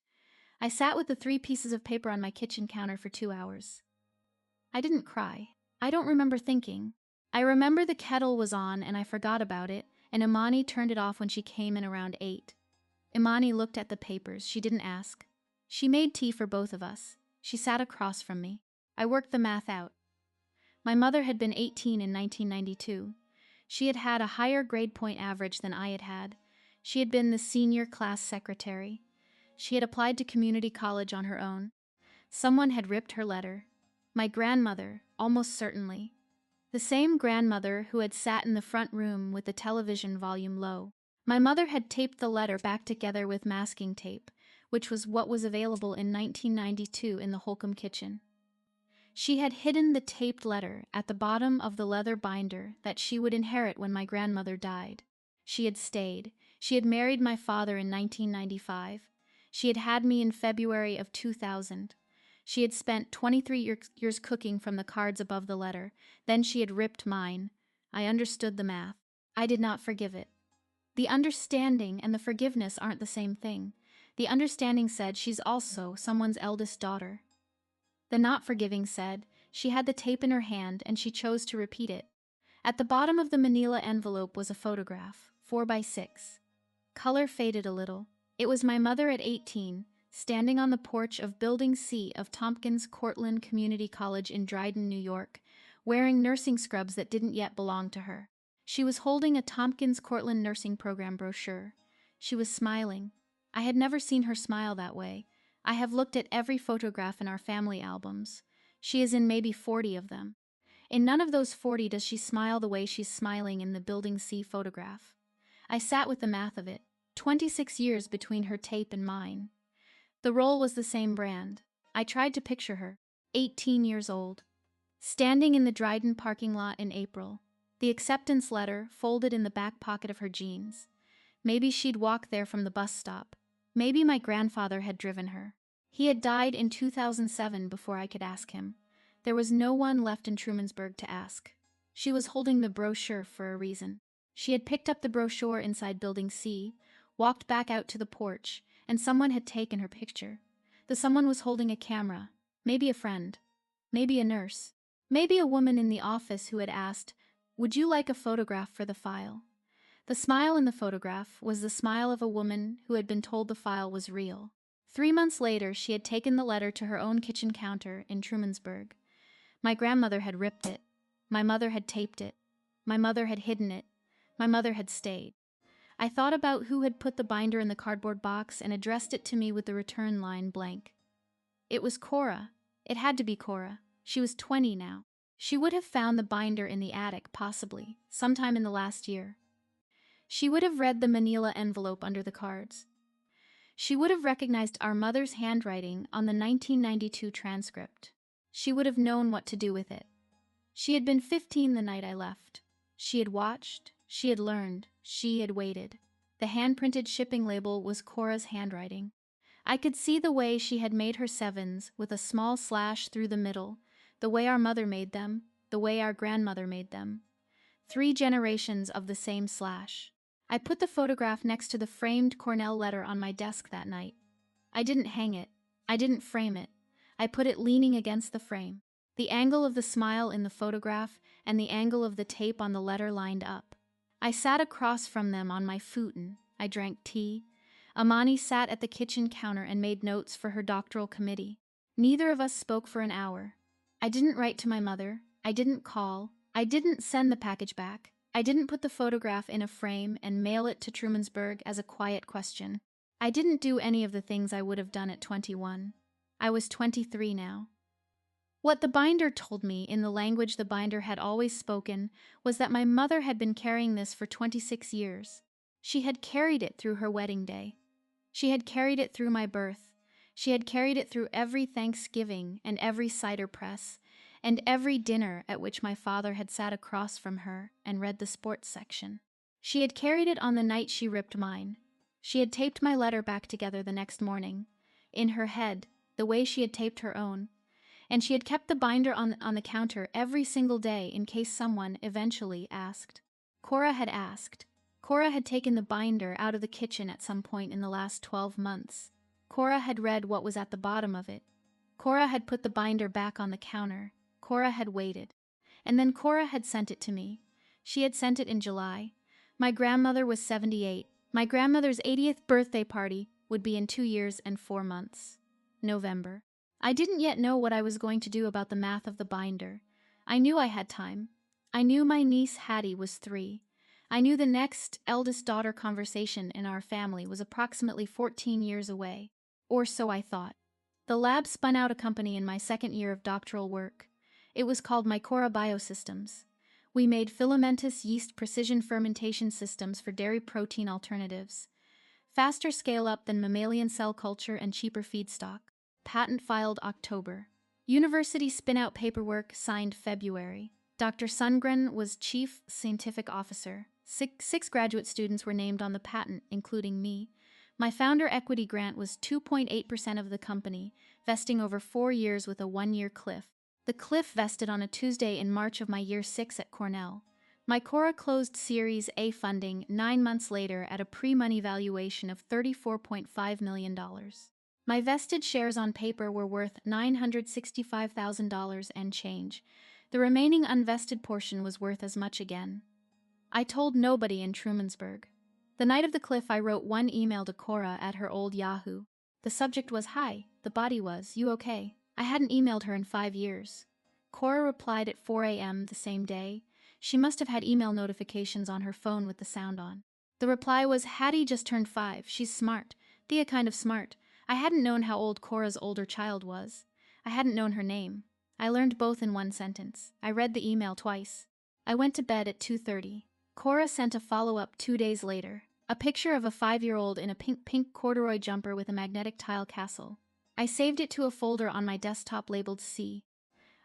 I sat with the 3 pieces of paper on my kitchen counter for 2 hours. I didn't cry. I don't remember thinking. I remember the kettle was on and I forgot about it, and Imani turned it off when she came in around 8. Imani looked at the papers. She didn't ask. She made tea for both of us. She sat across from me. I worked the math out. My mother had been 18 in 1992. She had had a higher grade point average than I had had. She had been the senior class secretary. She had applied to community college on her own. Someone had ripped her letter. My grandmother, almost certainly. The same grandmother who had sat in the front room with the television volume low. My mother had taped the letter back together with masking tape, which was what was available in 1992 in the Holcombe kitchen. She had hidden the taped letter at the bottom of the leather binder that she would inherit when my grandmother died. She had stayed. She had married my father in 1995. She had had me in February of 2000. She had spent 23 years cooking from the cards above the letter. Then she had ripped mine. I understood the math. I did not forgive it. The understanding and the forgiveness aren't the same thing. The understanding said she's also someone's eldest daughter. The not forgiving said she had the tape in her hand and she chose to repeat it. At the bottom of the manila envelope was a photograph, 4x6. Color faded a little. It was my mother at 18, standing on the porch of Building C of Tompkins Cortland Community College in Dryden, New York, wearing nursing scrubs that didn't yet belong to her. She was holding a Tompkins Cortland nursing program brochure. She was smiling. I had never seen her smile that way. I have looked at every photograph in our family albums. She is in maybe 40 of them. In none of those 40 does she smile the way she's smiling in the Building C photograph. I sat with the math of it. 26 years between her tape and mine. The roll was the same brand. I tried to picture her, 18 years old, standing in the Dryden parking lot in April, the acceptance letter folded in the back pocket of her jeans. Maybe she'd walk there from the bus stop. Maybe my grandfather had driven her. He had died in 2007 before I could ask him. There was no one left in Trumansburg to ask. She was holding the brochure for a reason. She had picked up the brochure inside Building C, walked back out to the porch, and someone had taken her picture. The someone was holding a camera, maybe a friend, maybe a nurse, maybe a woman in the office who had asked, "Would you like a photograph for the file?" The smile in the photograph was the smile of a woman who had been told the file was real. 3 months later, she had taken the letter to her own kitchen counter in Trumansburg. My grandmother had ripped it. My mother had taped it. My mother had hidden it. My mother had stayed. I thought about who had put the binder in the cardboard box and addressed it to me with the return line blank. It was Cora. It had to be Cora. She was 20 now. She would have found the binder in the attic, possibly, sometime in the last year. She would have read the manila envelope under the cards. She would have recognized our mother's handwriting on the 1992 transcript. She would have known what to do with it. She had been 15 the night I left. She had watched. She had learned. She had waited. The hand-printed shipping label was Cora's handwriting. I could see the way she had made her sevens with a small slash through the middle, the way our mother made them, the way our grandmother made them. 3 generations of the same slash. I put the photograph next to the framed Cornell letter on my desk that night. I didn't hang it. I didn't frame it. I put it leaning against the frame. The angle of the smile in the photograph and the angle of the tape on the letter lined up. I sat across from them on my futon. I drank tea. Imani sat at the kitchen counter and made notes for her doctoral committee. Neither of us spoke for an hour. I didn't write to my mother. I didn't call. I didn't send the package back. I didn't put the photograph in a frame and mail it to Trumansburg as a quiet question. I didn't do any of the things I would have done at 21. I was 23 now. What the binder told me, in the language the binder had always spoken, was that my mother had been carrying this for 26 years. She had carried it through her wedding day. She had carried it through my birth. She had carried it through every Thanksgiving and every cider press, and every dinner at which my father had sat across from her and read the sports section. She had carried it on the night she ripped mine. She had taped my letter back together the next morning, in her head, the way she had taped her own, and she had kept the binder on the counter every single day in case someone eventually asked. Cora had asked. Cora had taken the binder out of the kitchen at some point in the last 12 months. Cora had read what was at the bottom of it. Cora had put the binder back on the counter. Cora had waited. And then Cora had sent it to me. She had sent it in July. My grandmother was 78. My grandmother's 80th birthday party would be in 2 years and 4 months. November. I didn't yet know what I was going to do about the math of the binder. I knew I had time. I knew my niece Hattie was 3. I knew the next eldest daughter conversation in our family was approximately 14 years away. Or so I thought. The lab spun out a company in my second year of doctoral work. It was called Mycora Biosystems. We made filamentous yeast precision fermentation systems for dairy protein alternatives. Faster scale-up than mammalian cell culture and cheaper feedstock. Patent filed October. University spin-out paperwork signed February. Dr. Sundgren was chief scientific officer. Six graduate students were named on the patent, including me. My founder equity grant was 2.8% of the company, vesting over 4 years with a 1-year cliff. The cliff vested on a Tuesday in March of my year 6 at Cornell. Mycora closed Series A funding 9 months later at a pre-money valuation of $34.5 million. My vested shares on paper were worth $965,000 and change. The remaining unvested portion was worth as much again. I told nobody in Trumansburg. The night of the cliff, I wrote one email to Cora at her old Yahoo. The subject was, "Hi." The body was, "You okay?" I hadn't emailed her in 5 years. Cora replied at 4 a.m. the same day. She must have had email notifications on her phone with the sound on. The reply was, "Hattie just turned 5. She's smart. Thea kind of smart." I hadn't known how old Cora's older child was. I hadn't known her name. I learned both in one sentence. I read the email twice. I went to bed at 2:30. Cora sent a follow-up 2 days later. A picture of a 5-year-old in a pink corduroy jumper with a magnetic tile castle. I saved it to a folder on my desktop labeled C.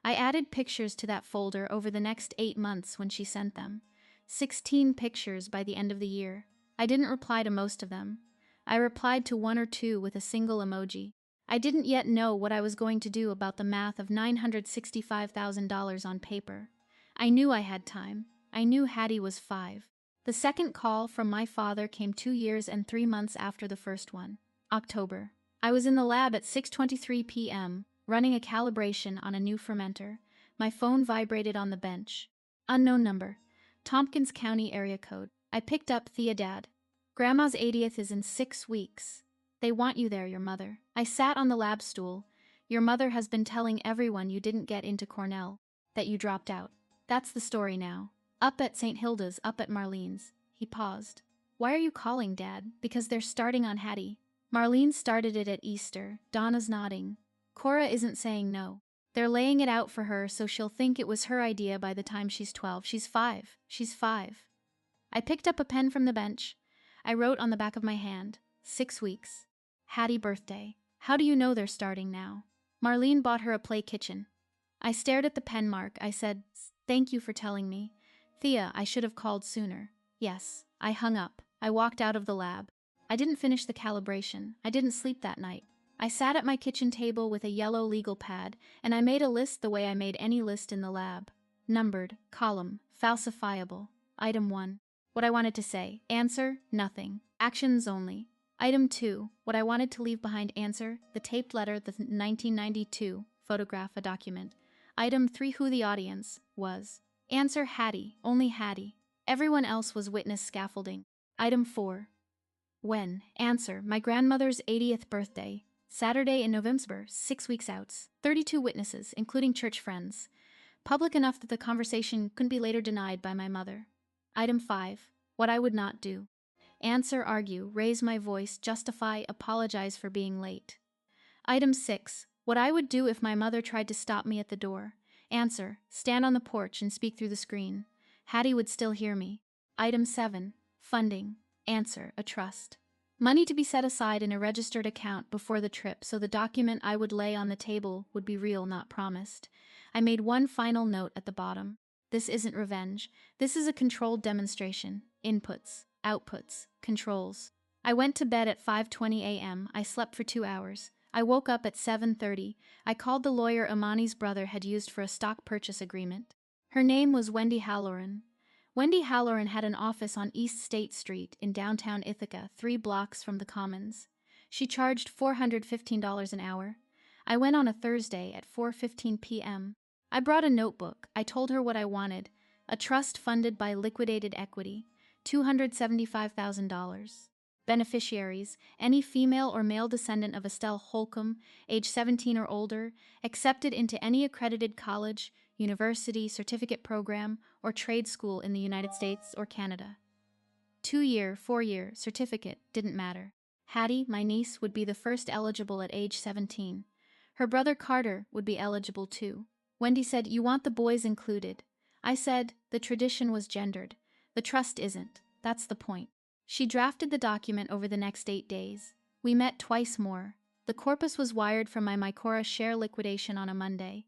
I added pictures to that folder over the next 8 months when she sent them. 16 pictures by the end of the year. I didn't reply to most of them. I replied to 1 or 2 with a single emoji. I didn't yet know what I was going to do about the math of $965,000 on paper. I knew I had time. I knew Hattie was 5. The second call from my father came 2 years and 3 months after the first one. October. I was in the lab at 6:23 p.m., running a calibration on a new fermenter. My phone vibrated on the bench. Unknown number. Tompkins County area code. I picked up. "Thea, Dad. Grandma's 80th is in 6 weeks. They want you there, your mother." I sat on the lab stool. "Your mother has been telling everyone you didn't get into Cornell, that you dropped out. That's the story now. Up at St. Hilda's, up at Marlene's." He paused. "Why are you calling, Dad?" "Because they're starting on Hattie. Marlene started it at Easter." Donna's nodding. "Cora isn't saying no. They're laying it out for her so she'll think it was her idea by the time she's 12. She's 5. She's 5. I picked up a pen from the bench. I wrote on the back of my hand, 6 weeks. Hattie birthday. How do you know they're starting now? Marlene bought her a play kitchen. I stared at the pen mark. I said, "Thank you for telling me. Thea, I should have called sooner." Yes. I hung up. I walked out of the lab. I didn't finish the calibration. I didn't sleep that night. I sat at my kitchen table with a yellow legal pad, and I made a list the way I made any list in the lab. Numbered, column, falsifiable. Item 1. What I wanted to say. Answer, nothing. Actions only. Item 2. What I wanted to leave behind. Answer, the taped letter, the 1992 photograph, a document. Item 3. Who the audience was. Answer, Hattie, only Hattie. Everyone else was witness scaffolding. Item 4. When. Answer, my grandmother's 80th birthday. Saturday in November, 6 weeks out. 32 witnesses, including church friends. Public enough that the conversation couldn't be later denied by my mother. Item 5. What I would not do. Answer, argue, raise my voice, justify, apologize for being late. Item 6. What I would do if my mother tried to stop me at the door. Answer, stand on the porch and speak through the screen. Hattie would still hear me. Item 7. Funding. Answer, a trust. Money to be set aside in a registered account before the trip so the document I would lay on the table would be real, not promised. I made one final note at the bottom. This isn't revenge. This is a controlled demonstration. Inputs, outputs, controls. I went to bed at 5:20 a.m. I slept for 2 hours. I woke up at 7:30. I called the lawyer Imani's brother had used for a stock purchase agreement. Her name was Wendy Halloran. Wendy Halloran had an office on East State Street in downtown Ithaca, 3 blocks from the Commons. She charged $415 an hour. I went on a Thursday at 4:15 p.m. I brought a notebook. I told her what I wanted. A trust funded by liquidated equity, $275,000. Beneficiaries, any female or male descendant of Estelle Holcombe, age 17 or older, accepted into any accredited college, university, certificate program, or trade school in the United States or Canada. 2-year, 4-year, certificate, didn't matter. Hattie, my niece, would be the first eligible at age 17. Her brother Carter would be eligible too. Wendy said, "You want the boys included." I said, the tradition was gendered. The trust isn't. That's the point. She drafted the document over the next 8 days. We met twice more. The corpus was wired from my Mycora share liquidation on a Monday.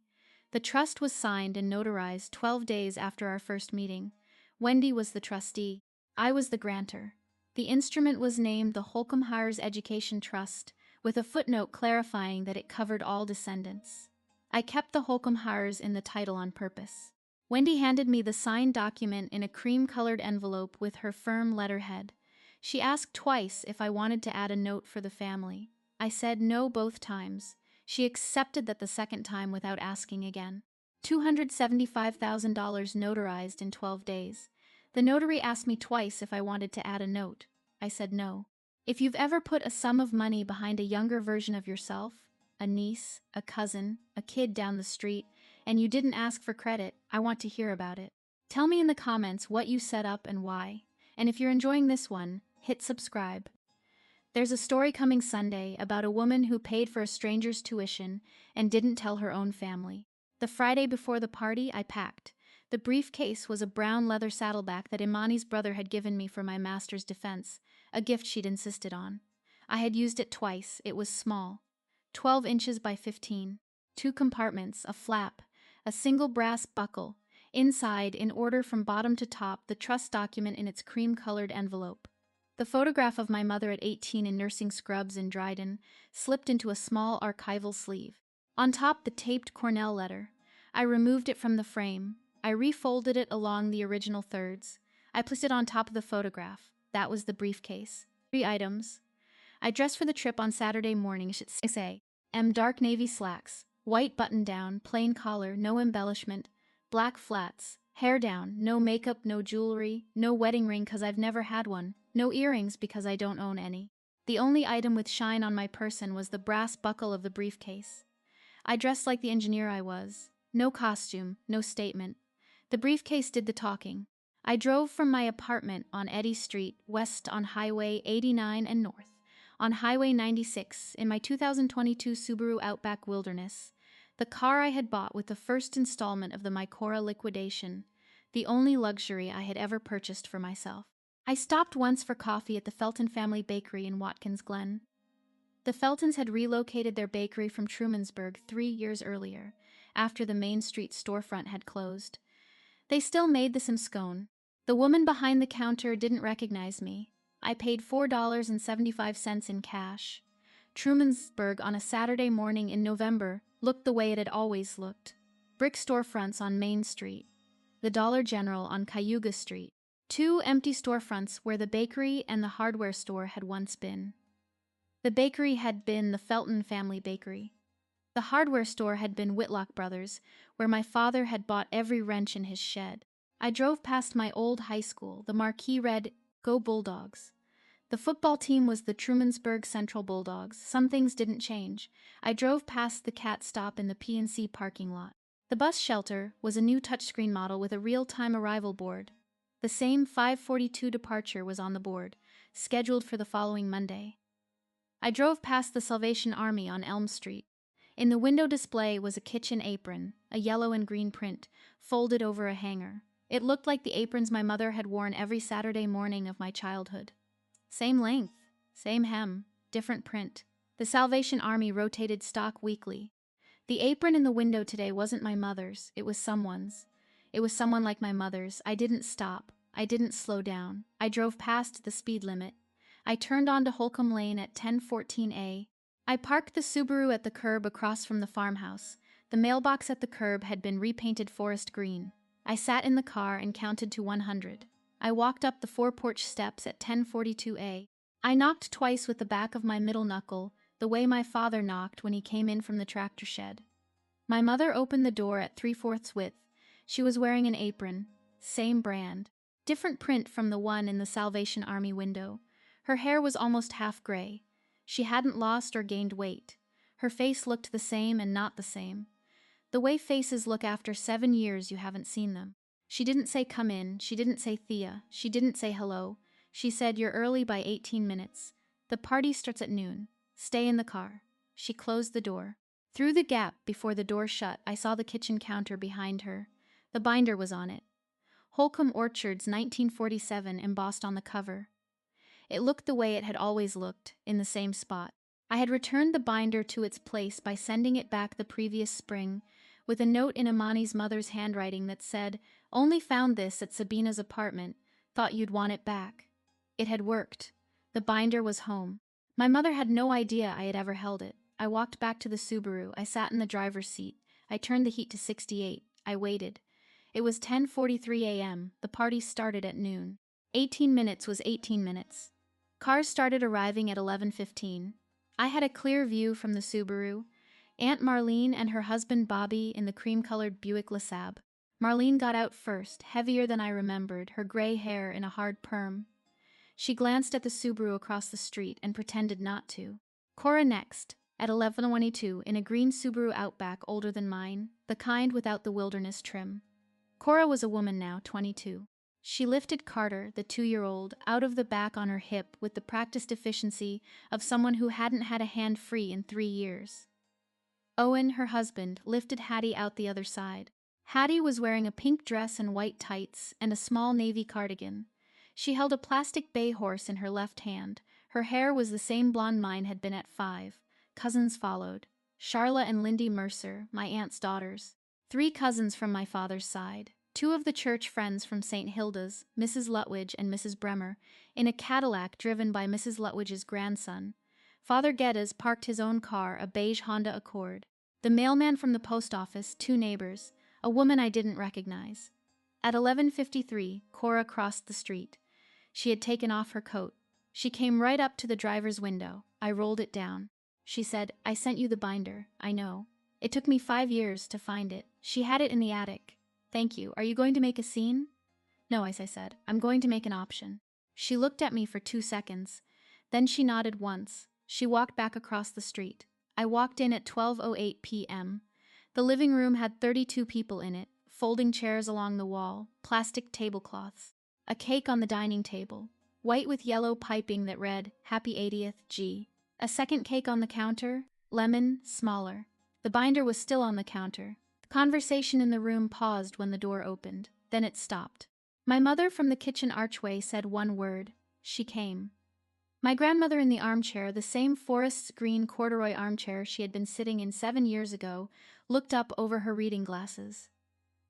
The trust was signed and notarized 12 days after our first meeting. Wendy was the trustee. I was the grantor. The instrument was named the Holcombe Hires Education Trust, with a footnote clarifying that it covered all descendants. I kept the Holcombe Hires in the title on purpose. Wendy handed me the signed document in a cream-colored envelope with her firm letterhead. She asked twice if I wanted to add a note for the family. I said no both times. She accepted that the second time without asking again. $275,000 notarized in 12 days. The notary asked me twice if I wanted to add a note. I said no. If you've ever put a sum of money behind a younger version of yourself, a niece, a cousin, a kid down the street, and you didn't ask for credit, I want to hear about it. Tell me in the comments what you set up and why. And if you're enjoying this one, hit subscribe. There's a story coming Sunday about a woman who paid for a stranger's tuition and didn't tell her own family. The Friday before the party, I packed. The briefcase was a brown leather saddleback that Imani's brother had given me for my master's defense, a gift she'd insisted on. I had used it twice. It was small, 12 inches by 15, 2 compartments, a flap, a single brass buckle. Inside, in order from bottom to top, the trust document in its cream-colored envelope. The photograph of my mother at 18 in nursing scrubs in Dryden slipped into a small archival sleeve. On top, the taped Cornell letter. I removed it from the frame. I refolded it along the original thirds. I placed it on top of the photograph. That was the briefcase. 3 items. I dressed for the trip on Saturday morning, should say. Dark navy slacks, white button-down, plain collar, no embellishment, black flats, hair down, no makeup, no jewelry, no wedding ring because I've never had one, no earrings because I don't own any. The only item with shine on my person was the brass buckle of the briefcase. I dressed like the engineer I was. No costume, no statement. The briefcase did the talking. I drove from my apartment on Eddy Street, west on Highway 89 and north, on Highway 96 in my 2022 Subaru Outback Wilderness, the car I had bought with the first installment of the Mycora liquidation, the only luxury I had ever purchased for myself. I stopped once for coffee at the Felton family bakery in Watkins Glen. The Feltons had relocated their bakery from Trumansburg 3 years earlier, after the Main Street storefront had closed. They still made the same scone. The woman behind the counter didn't recognize me. I paid $4.75 in cash. Trumansburg on a Saturday morning in November looked the way it had always looked. Brick storefronts on Main Street. The Dollar General on Cayuga Street. 2 empty storefronts where the bakery and the hardware store had once been. The bakery had been the Felton family bakery. The hardware store had been Whitlock Brothers, where my father had bought every wrench in his shed. I drove past my old high school. The marquee read, "Go Bulldogs." The football team was the Trumansburg Central Bulldogs. Some things didn't change. I drove past the cat stop in the P&C parking lot. The bus shelter was a new touchscreen model with a real-time arrival board. The same 5:42 departure was on the board, scheduled for the following Monday. I drove past the Salvation Army on Elm Street. In the window display was a kitchen apron, a yellow and green print, folded over a hanger. It looked like the aprons my mother had worn every Saturday morning of my childhood. Same length, same hem, different print. The Salvation Army rotated stock weekly. The apron in the window today wasn't my mother's, it was someone's. It was someone like my mother's. I didn't stop. I didn't slow down. I drove past the speed limit. I turned onto Holcombe Lane at 10:14 I parked the Subaru at the curb across from the farmhouse. The mailbox at the curb had been repainted forest green. I sat in the car and counted to 100. I walked up the four-porch steps at 10:42 I knocked twice with the back of my middle knuckle, the way my father knocked when he came in from the tractor shed. My mother opened the door at 3/4 width. She was wearing an apron. Same brand. Different print from the one in the Salvation Army window. Her hair was almost half gray. She hadn't lost or gained weight. Her face looked the same and not the same. The way faces look after 7 years you haven't seen them. She didn't say come in, she didn't say Thea, she didn't say hello. She said you're early by 18 minutes. The party starts at noon. Stay in the car. She closed the door. Through the gap before the door shut, I saw the kitchen counter behind her. The binder was on it. Holcombe Orchards 1947 embossed on the cover. It looked the way it had always looked, in the same spot. I had returned the binder to its place by sending it back the previous spring, with a note in Imani's mother's handwriting that said, "Only found this at Sabina's apartment, thought you'd want it back." It had worked. The binder was home. My mother had no idea I had ever held it. I walked back to the Subaru. I sat in the driver's seat. I turned the heat to 68. I waited. It was 10:43 a.m. The party started at noon. 18 minutes was 18 minutes. Cars started arriving at 11:15. I had a clear view from the Subaru. Aunt Marlene and her husband Bobby in the cream-colored Buick LeSabre. Marlene got out first, heavier than I remembered, her gray hair in a hard perm. She glanced at the Subaru across the street and pretended not to. Cora next, at 11:22, in a green Subaru Outback older than mine, the kind without the wilderness trim. Cora was a woman now, 22. She lifted Carter, the 2-year-old, out of the back on her hip with the practiced efficiency of someone who hadn't had a hand free in 3 years. Owen, her husband, lifted Hattie out the other side. Hattie was wearing a pink dress and white tights and a small navy cardigan. She held a plastic bay horse in her left hand. Her hair was the same blonde mine had been at 5. Cousins followed. Charla and Lindy Mercer, my aunt's daughters. 3 cousins from my father's side. 2 of the church friends from St. Hilda's, Mrs. Lutwidge and Mrs. Bremer, in a Cadillac driven by Mrs. Lutwidge's grandson. Father Geddes parked his own car, a beige Honda Accord. The mailman from the post office, 2 neighbors, a woman I didn't recognize. At 11:53, Cora crossed the street. She had taken off her coat. She came right up to the driver's window. I rolled it down. She said, "I sent you the binder. I know. It took me 5 years to find it. She had it in the attic. Thank you. Are you going to make a scene?" "No," I said. "I'm going to make an option." She looked at me for 2 seconds. Then she nodded once. She walked back across the street. I walked in at 12:08 p.m. The living room had 32 people in it, folding chairs along the wall, plastic tablecloths, a cake on the dining table, white with yellow piping that read, "Happy 80th, G." A second cake on the counter, lemon, smaller. The binder was still on the counter. The conversation in the room paused when the door opened. Then it stopped. My mother from the kitchen archway said one word. She came. My grandmother in the armchair, the same forest green corduroy armchair she had been sitting in 7 years ago, looked up over her reading glasses.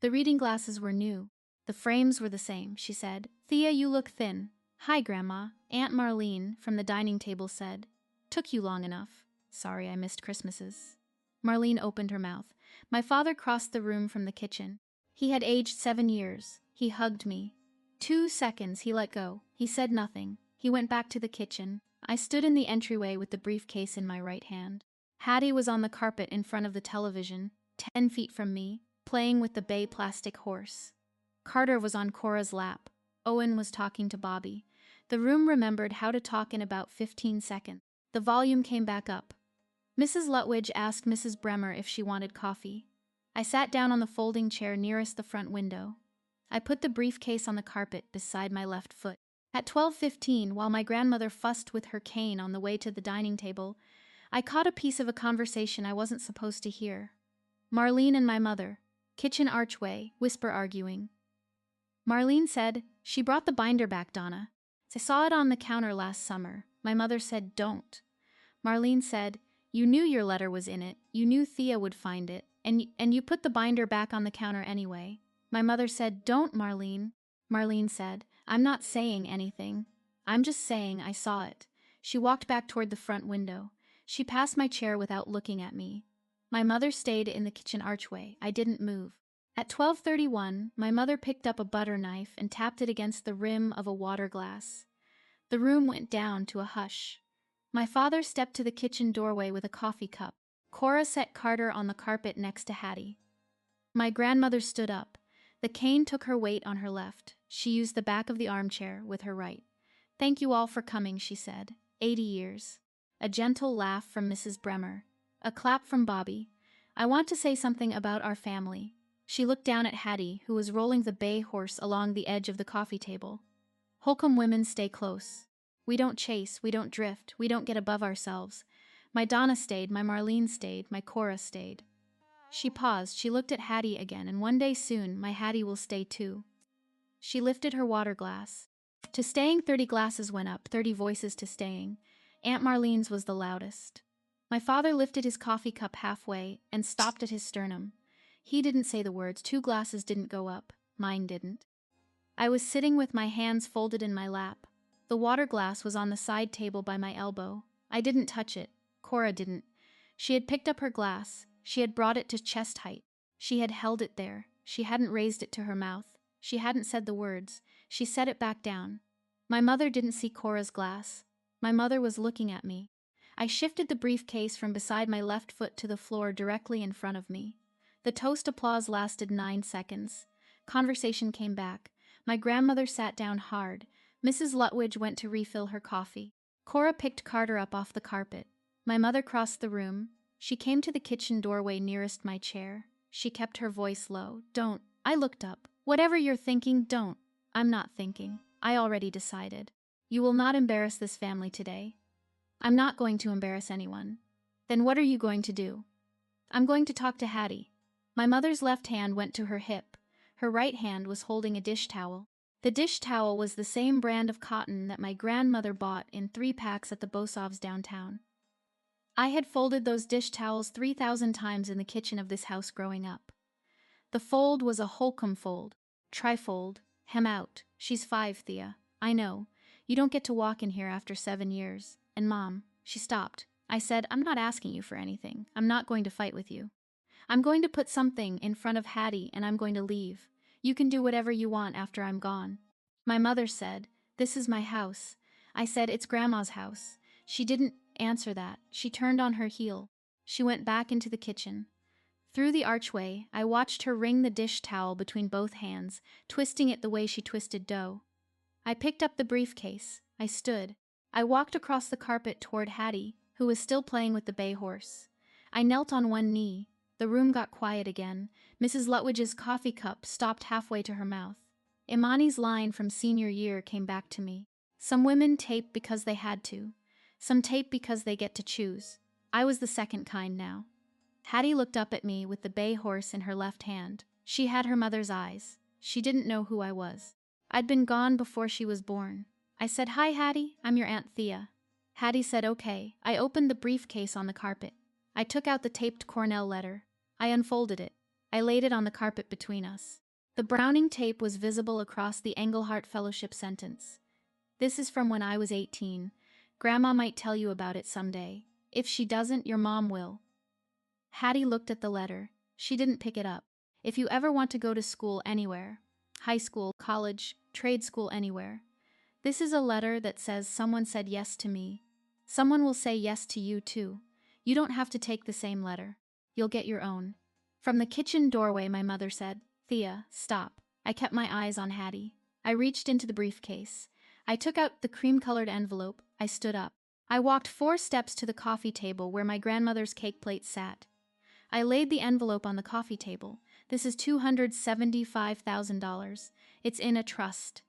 The reading glasses were new. The frames were the same. She said, "Thea, you look thin." "Hi, Grandma," Aunt Marlene from the dining table said. "Took you long enough. Sorry I missed Christmases." Marlene opened her mouth. My father crossed the room from the kitchen. He had aged 7 years. He hugged me. 2 seconds, he let go. He said nothing. He went back to the kitchen. I stood in the entryway with the briefcase in my right hand. Hattie was on the carpet in front of the television, 10 feet from me, playing with the bay plastic horse. Carter was on Cora's lap. Owen was talking to Bobby. The room remembered how to talk in about 15 seconds. The volume came back up. Mrs. Lutwidge asked Mrs. Bremer if she wanted coffee. I sat down on the folding chair nearest the front window. I put the briefcase on the carpet beside my left foot. At 12:15, while my grandmother fussed with her cane on the way to the dining table, I caught a piece of a conversation I wasn't supposed to hear. Marlene and my mother, kitchen archway, whisper arguing. Marlene said, "She brought the binder back, Donna. I saw it on the counter last summer." My mother said, "Don't." Marlene said, "You knew your letter was in it. You knew Thea would find it. And you put the binder back on the counter anyway." My mother said, "Don't, Marlene." Marlene said, "I'm not saying anything. I'm just saying I saw it." She walked back toward the front window. She passed my chair without looking at me. My mother stayed in the kitchen archway. I didn't move. At 12:31, my mother picked up a butter knife and tapped it against the rim of a water glass. The room went down to a hush. My father stepped to the kitchen doorway with a coffee cup. Cora set Carter on the carpet next to Hattie. My grandmother stood up. The cane took her weight on her left. She used the back of the armchair with her right. "Thank you all for coming," she said. 80 years. A gentle laugh from Mrs. Bremer. A clap from Bobby. "I want to say something about our family." She looked down at Hattie, who was rolling the bay horse along the edge of the coffee table. "Holcombe women stay close. We don't chase, we don't drift, we don't get above ourselves. My Donna stayed, my Marlene stayed, my Cora stayed." She paused, she looked at Hattie again, "And one day soon, my Hattie will stay too." She lifted her water glass. To staying, 30 glasses went up, 30 voices to staying. Aunt Marlene's was the loudest. My father lifted his coffee cup halfway and stopped at his sternum. He didn't say the words, 2 glasses didn't go up, mine didn't. I was sitting with my hands folded in my lap. The water glass was on the side table by my elbow. I didn't touch it. Cora didn't. She had picked up her glass. She had brought it to chest height. She had held it there. She hadn't raised it to her mouth. She hadn't said the words. She set it back down. My mother didn't see Cora's glass. My mother was looking at me. I shifted the briefcase from beside my left foot to the floor directly in front of me. The toast applause lasted 9 seconds. Conversation came back. My grandmother sat down hard. Mrs. Lutwidge went to refill her coffee. Cora picked Carter up off the carpet. My mother crossed the room. She came to the kitchen doorway nearest my chair. She kept her voice low. "Don't." I looked up. "Whatever you're thinking, don't." "I'm not thinking. I already decided. You will not embarrass this family today." "I'm not going to embarrass anyone." "Then what are you going to do?" "I'm going to talk to Hattie." My mother's left hand went to her hip. Her right hand was holding a dish towel. The dish towel was the same brand of cotton that my grandmother bought in 3 packs at the Bosovs downtown. I had folded those dish towels 3,000 times in the kitchen of this house growing up. The fold was a Holcombe fold. Trifold. Hem out. "She's 5, Thea. I know. You don't get to walk in here after 7 years. And Mom," she stopped. I said, "I'm not asking you for anything. I'm not going to fight with you. I'm going to put something in front of Hattie and I'm going to leave. You can do whatever you want after I'm gone." My mother said, "This is my house." I said, "It's Grandma's house." She didn't answer that. She turned on her heel. She went back into the kitchen. Through the archway, I watched her wring the dish towel between both hands, twisting it the way she twisted dough. I picked up the briefcase. I stood. I walked across the carpet toward Hattie, who was still playing with the bay horse. I knelt on one knee. The room got quiet again. Mrs. Lutwidge's coffee cup stopped halfway to her mouth. Imani's line from senior year came back to me. "Some women tape because they had to. Some tape because they get to choose." I was the second kind now. Hattie looked up at me with the bay horse in her left hand. She had her mother's eyes. She didn't know who I was. I'd been gone before she was born. I said, "Hi, Hattie. I'm your Aunt Thea." Hattie said, "Okay." I opened the briefcase on the carpet. I took out the taped Cornell letter. I unfolded it. I laid it on the carpet between us. The Browning tape was visible across the Engelhardt Fellowship sentence. "This is from when I was 18. Grandma might tell you about it someday. If she doesn't, your mom will." Hattie looked at the letter. She didn't pick it up. "If you ever want to go to school anywhere, high school, college, trade school, anywhere, this is a letter that says someone said yes to me. Someone will say yes to you too. You don't have to take the same letter. You'll get your own." From the kitchen doorway, my mother said, "Thea, stop." I kept my eyes on Hattie. I reached into the briefcase. I took out the cream-colored envelope. I stood up. I walked 4 steps to the coffee table where my grandmother's cake plate sat. I laid the envelope on the coffee table. This is $275,000. It's in a trust.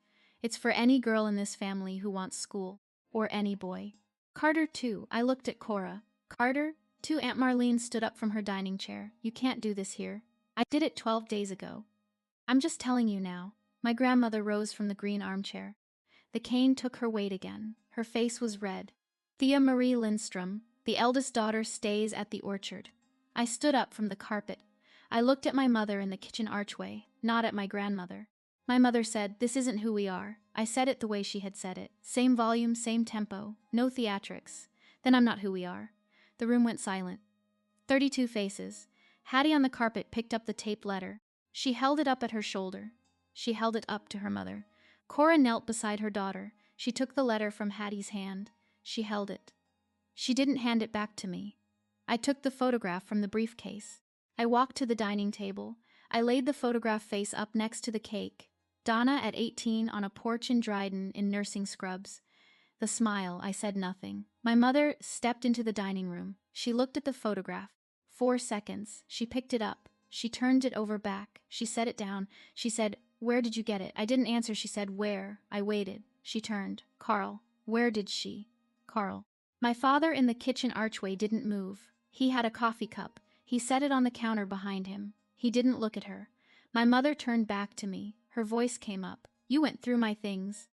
It's for any girl in this family who wants school. Or any boy. Carter, too. I looked at Cora. Carter? Too. Aunt Marlene stood up from her dining chair. You can't do this here. I did it 12 days ago. I'm just telling you now. My grandmother rose from the green armchair. The cane took her weight again. Her face was red. Thea Marie Lindstrom, the eldest daughter, stays at the orchard. I stood up from the carpet. I looked at my mother in the kitchen archway, not at my grandmother. My mother said, "This isn't who we are." I said it the way she had said it. Same volume, same tempo, no theatrics. Then I'm not who we are. The room went silent. 32 faces. Hattie on the carpet picked up the taped letter. She held it up at her shoulder. She held it up to her mother. Cora knelt beside her daughter. She took the letter from Hattie's hand. She held it. She didn't hand it back to me. I took the photograph from the briefcase. I walked to the dining table. I laid the photograph face up next to the cake. Donna at 18 on a porch in Dryden in nursing scrubs. The smile, I said nothing. My mother stepped into the dining room. She looked at the photograph. 4 seconds. She picked it up. She turned it over back. She set it down. She said, "Where did you get it?" I didn't answer. She said, "Where?" I waited. She turned. "Carl." Where did she? Carl. My father in the kitchen archway didn't move. He had a coffee cup. He set it on the counter behind him. He didn't look at her. My mother turned back to me. Her voice came up. "You went through my things.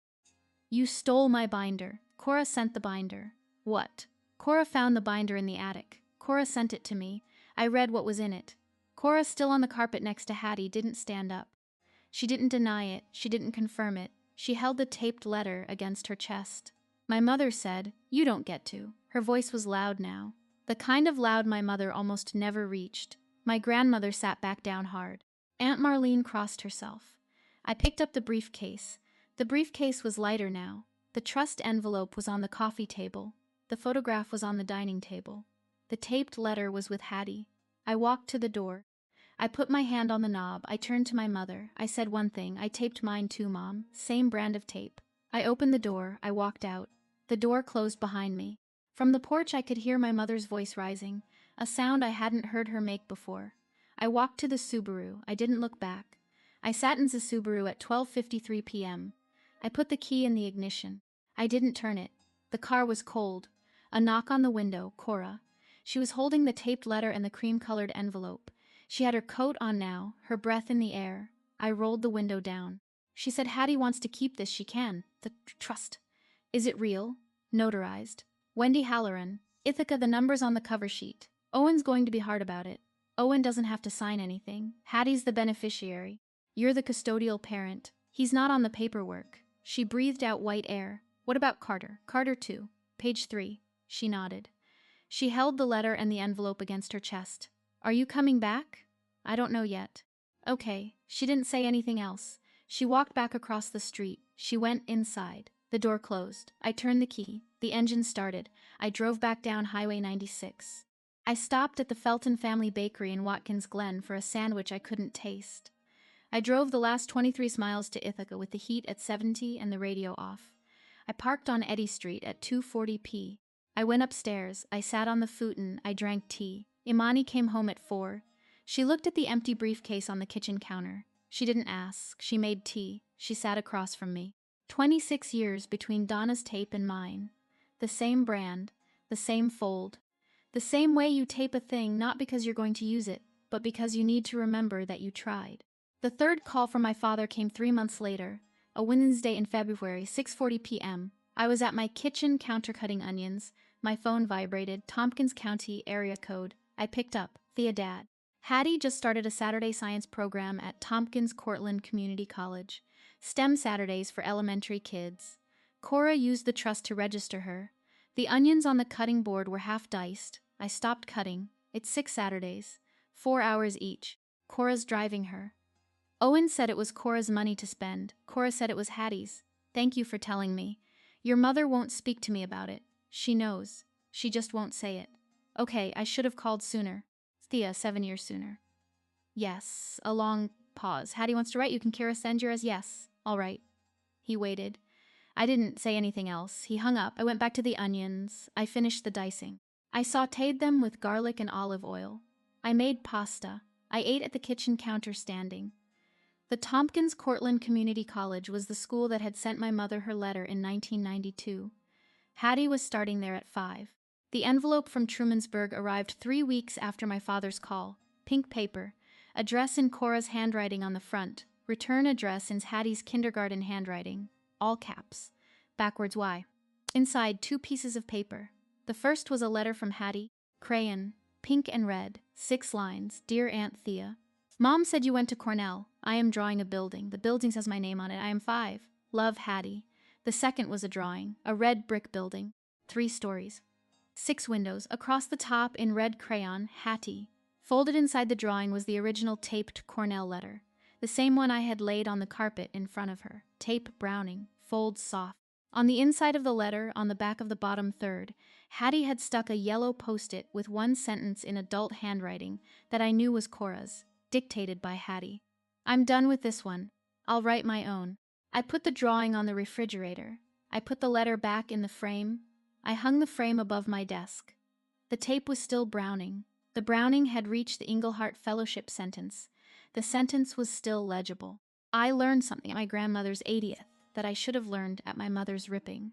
You stole my binder. Cora sent the binder." "What?" "Cora found the binder in the attic. Cora sent it to me. I read what was in it." Cora, still on the carpet next to Hattie, didn't stand up. She didn't deny it. She didn't confirm it. She held the taped letter against her chest. My mother said, "You don't get to." Her voice was loud now. The kind of loud my mother almost never reached. My grandmother sat back down hard. Aunt Marlene crossed herself. I picked up the briefcase. The briefcase was lighter now. The trust envelope was on the coffee table. The photograph was on the dining table. The taped letter was with Hattie. I walked to the door. I put my hand on the knob. I turned to my mother. I said one thing. "I taped mine too, Mom. Same brand of tape." I opened the door. I walked out. The door closed behind me. From the porch I could hear my mother's voice rising, a sound I hadn't heard her make before. I walked to the Subaru. I didn't look back. I sat in the Subaru at 12:53 p.m. I put the key in the ignition. I didn't turn it. The car was cold. A knock on the window. Cora. She was holding the taped letter and the cream-colored envelope. She had her coat on now, her breath in the air. I rolled the window down. She said, "Hattie wants to keep this. She can. The trust." "Is it real?" "Notarized. Wendy Halloran. Ithaca, the number's on the cover sheet. Owen's going to be hard about it. Owen doesn't have to sign anything. Hattie's the beneficiary. You're the custodial parent. He's not on the paperwork." She breathed out white air. "What about Carter?" "Carter, too. Page 3. She nodded. She held the letter and the envelope against her chest. "Are you coming back?" "I don't know yet." "Okay." She didn't say anything else. She walked back across the street. She went inside. The door closed. I turned the key. The engine started. I drove back down Highway 96. I stopped at the Felton Family Bakery in Watkins Glen for a sandwich I couldn't taste. I drove the last 23 miles to Ithaca with the heat at 70 and the radio off. I parked on Eddy Street at 2:40 p. I went upstairs. I sat on the futon. I drank tea. Imani came home at 4. She looked at the empty briefcase on the kitchen counter. She didn't ask. She made tea. She sat across from me. 26 years between Donna's tape and mine. The same brand. The same fold. The same way you tape a thing not because you're going to use it, but because you need to remember that you tried. The third call from my father came 3 months later, a Wednesday in February, 6:40 p.m. I was at my kitchen counter cutting onions. My phone vibrated. Tompkins County area code. I picked up. Thea, Dad. Hattie just started a Saturday science program at Tompkins Cortland Community College. STEM Saturdays for elementary kids. Cora used the trust to register her. The onions on the cutting board were half diced. I stopped cutting. It's 6 Saturdays. 4 hours each. Cora's driving her. Owen said it was Cora's money to spend. Cora said it was Hattie's. Thank you for telling me. Your mother won't speak to me about it. She knows. She just won't say it. Okay, I should have called sooner. Thea, 7 years sooner. Yes. A long pause. Hattie wants to write. You can Kira send yours. Yes. All right. He waited. I didn't say anything else. He hung up. I went back to the onions. I finished the dicing. I sautéed them with garlic and olive oil. I made pasta. I ate at the kitchen counter standing. The Tompkins Cortland Community College was the school that had sent my mother her letter in 1992. Hattie was starting there at 5. The envelope from Trumansburg arrived 3 weeks after my father's call. Pink paper. Address in Cora's handwriting on the front. Return address in Hattie's kindergarten handwriting. All caps. Backwards Y. Inside, 2 pieces of paper. The first was a letter from Hattie. Crayon. Pink and red. 6 lines. Dear Aunt Thea. Mom said you went to Cornell. I am drawing a building. The building says my name on it. I am 5. Love, Hattie. The second was a drawing. A red brick building. 3 stories. 6 windows. Across the top in red crayon, Hattie. Folded inside the drawing was the original taped Cornell letter. The same one I had laid on the carpet in front of her. Tape browning. Folds soft. On the inside of the letter, on the back of the bottom third, Hattie had stuck a yellow post-it with 1 sentence in adult handwriting that I knew was Cora's, dictated by Hattie. I'm done with this one. I'll write my own. I put the drawing on the refrigerator. I put the letter back in the frame. I hung the frame above my desk. The tape was still browning. The browning had reached the Englehart Fellowship sentence. The sentence was still legible. I learned something at my grandmother's 80th that I should have learned at my mother's ripping.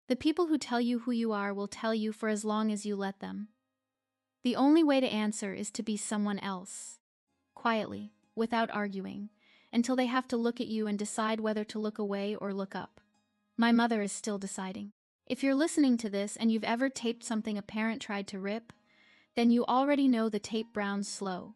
The people who tell you who you are will tell you for as long as you let them. The only way to answer is to be someone else. Quietly, without arguing, until they have to look at you and decide whether to look away or look up. My mother is still deciding. If you're listening to this and you've ever taped something a parent tried to rip, then you already know the tape browns slow.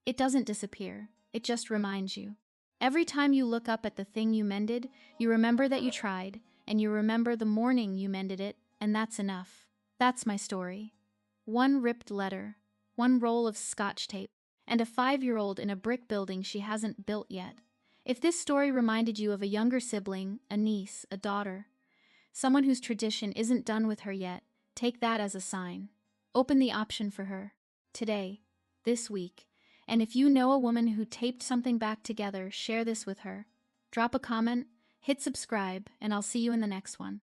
It doesn't disappear. It just reminds you. Every time you look up at the thing you mended, you remember that you tried, and you remember the morning you mended it, and that's enough. That's my story. 1 ripped letter, 1 roll of Scotch tape, and a 5-year-old in a brick building she hasn't built yet. If this story reminded you of a younger sibling, a niece, a daughter, someone whose tradition isn't done with her yet, take that as a sign. Open the option for her. Today. This week. And if you know a woman who taped something back together, share this with her. Drop a comment, hit subscribe, and I'll see you in the next one.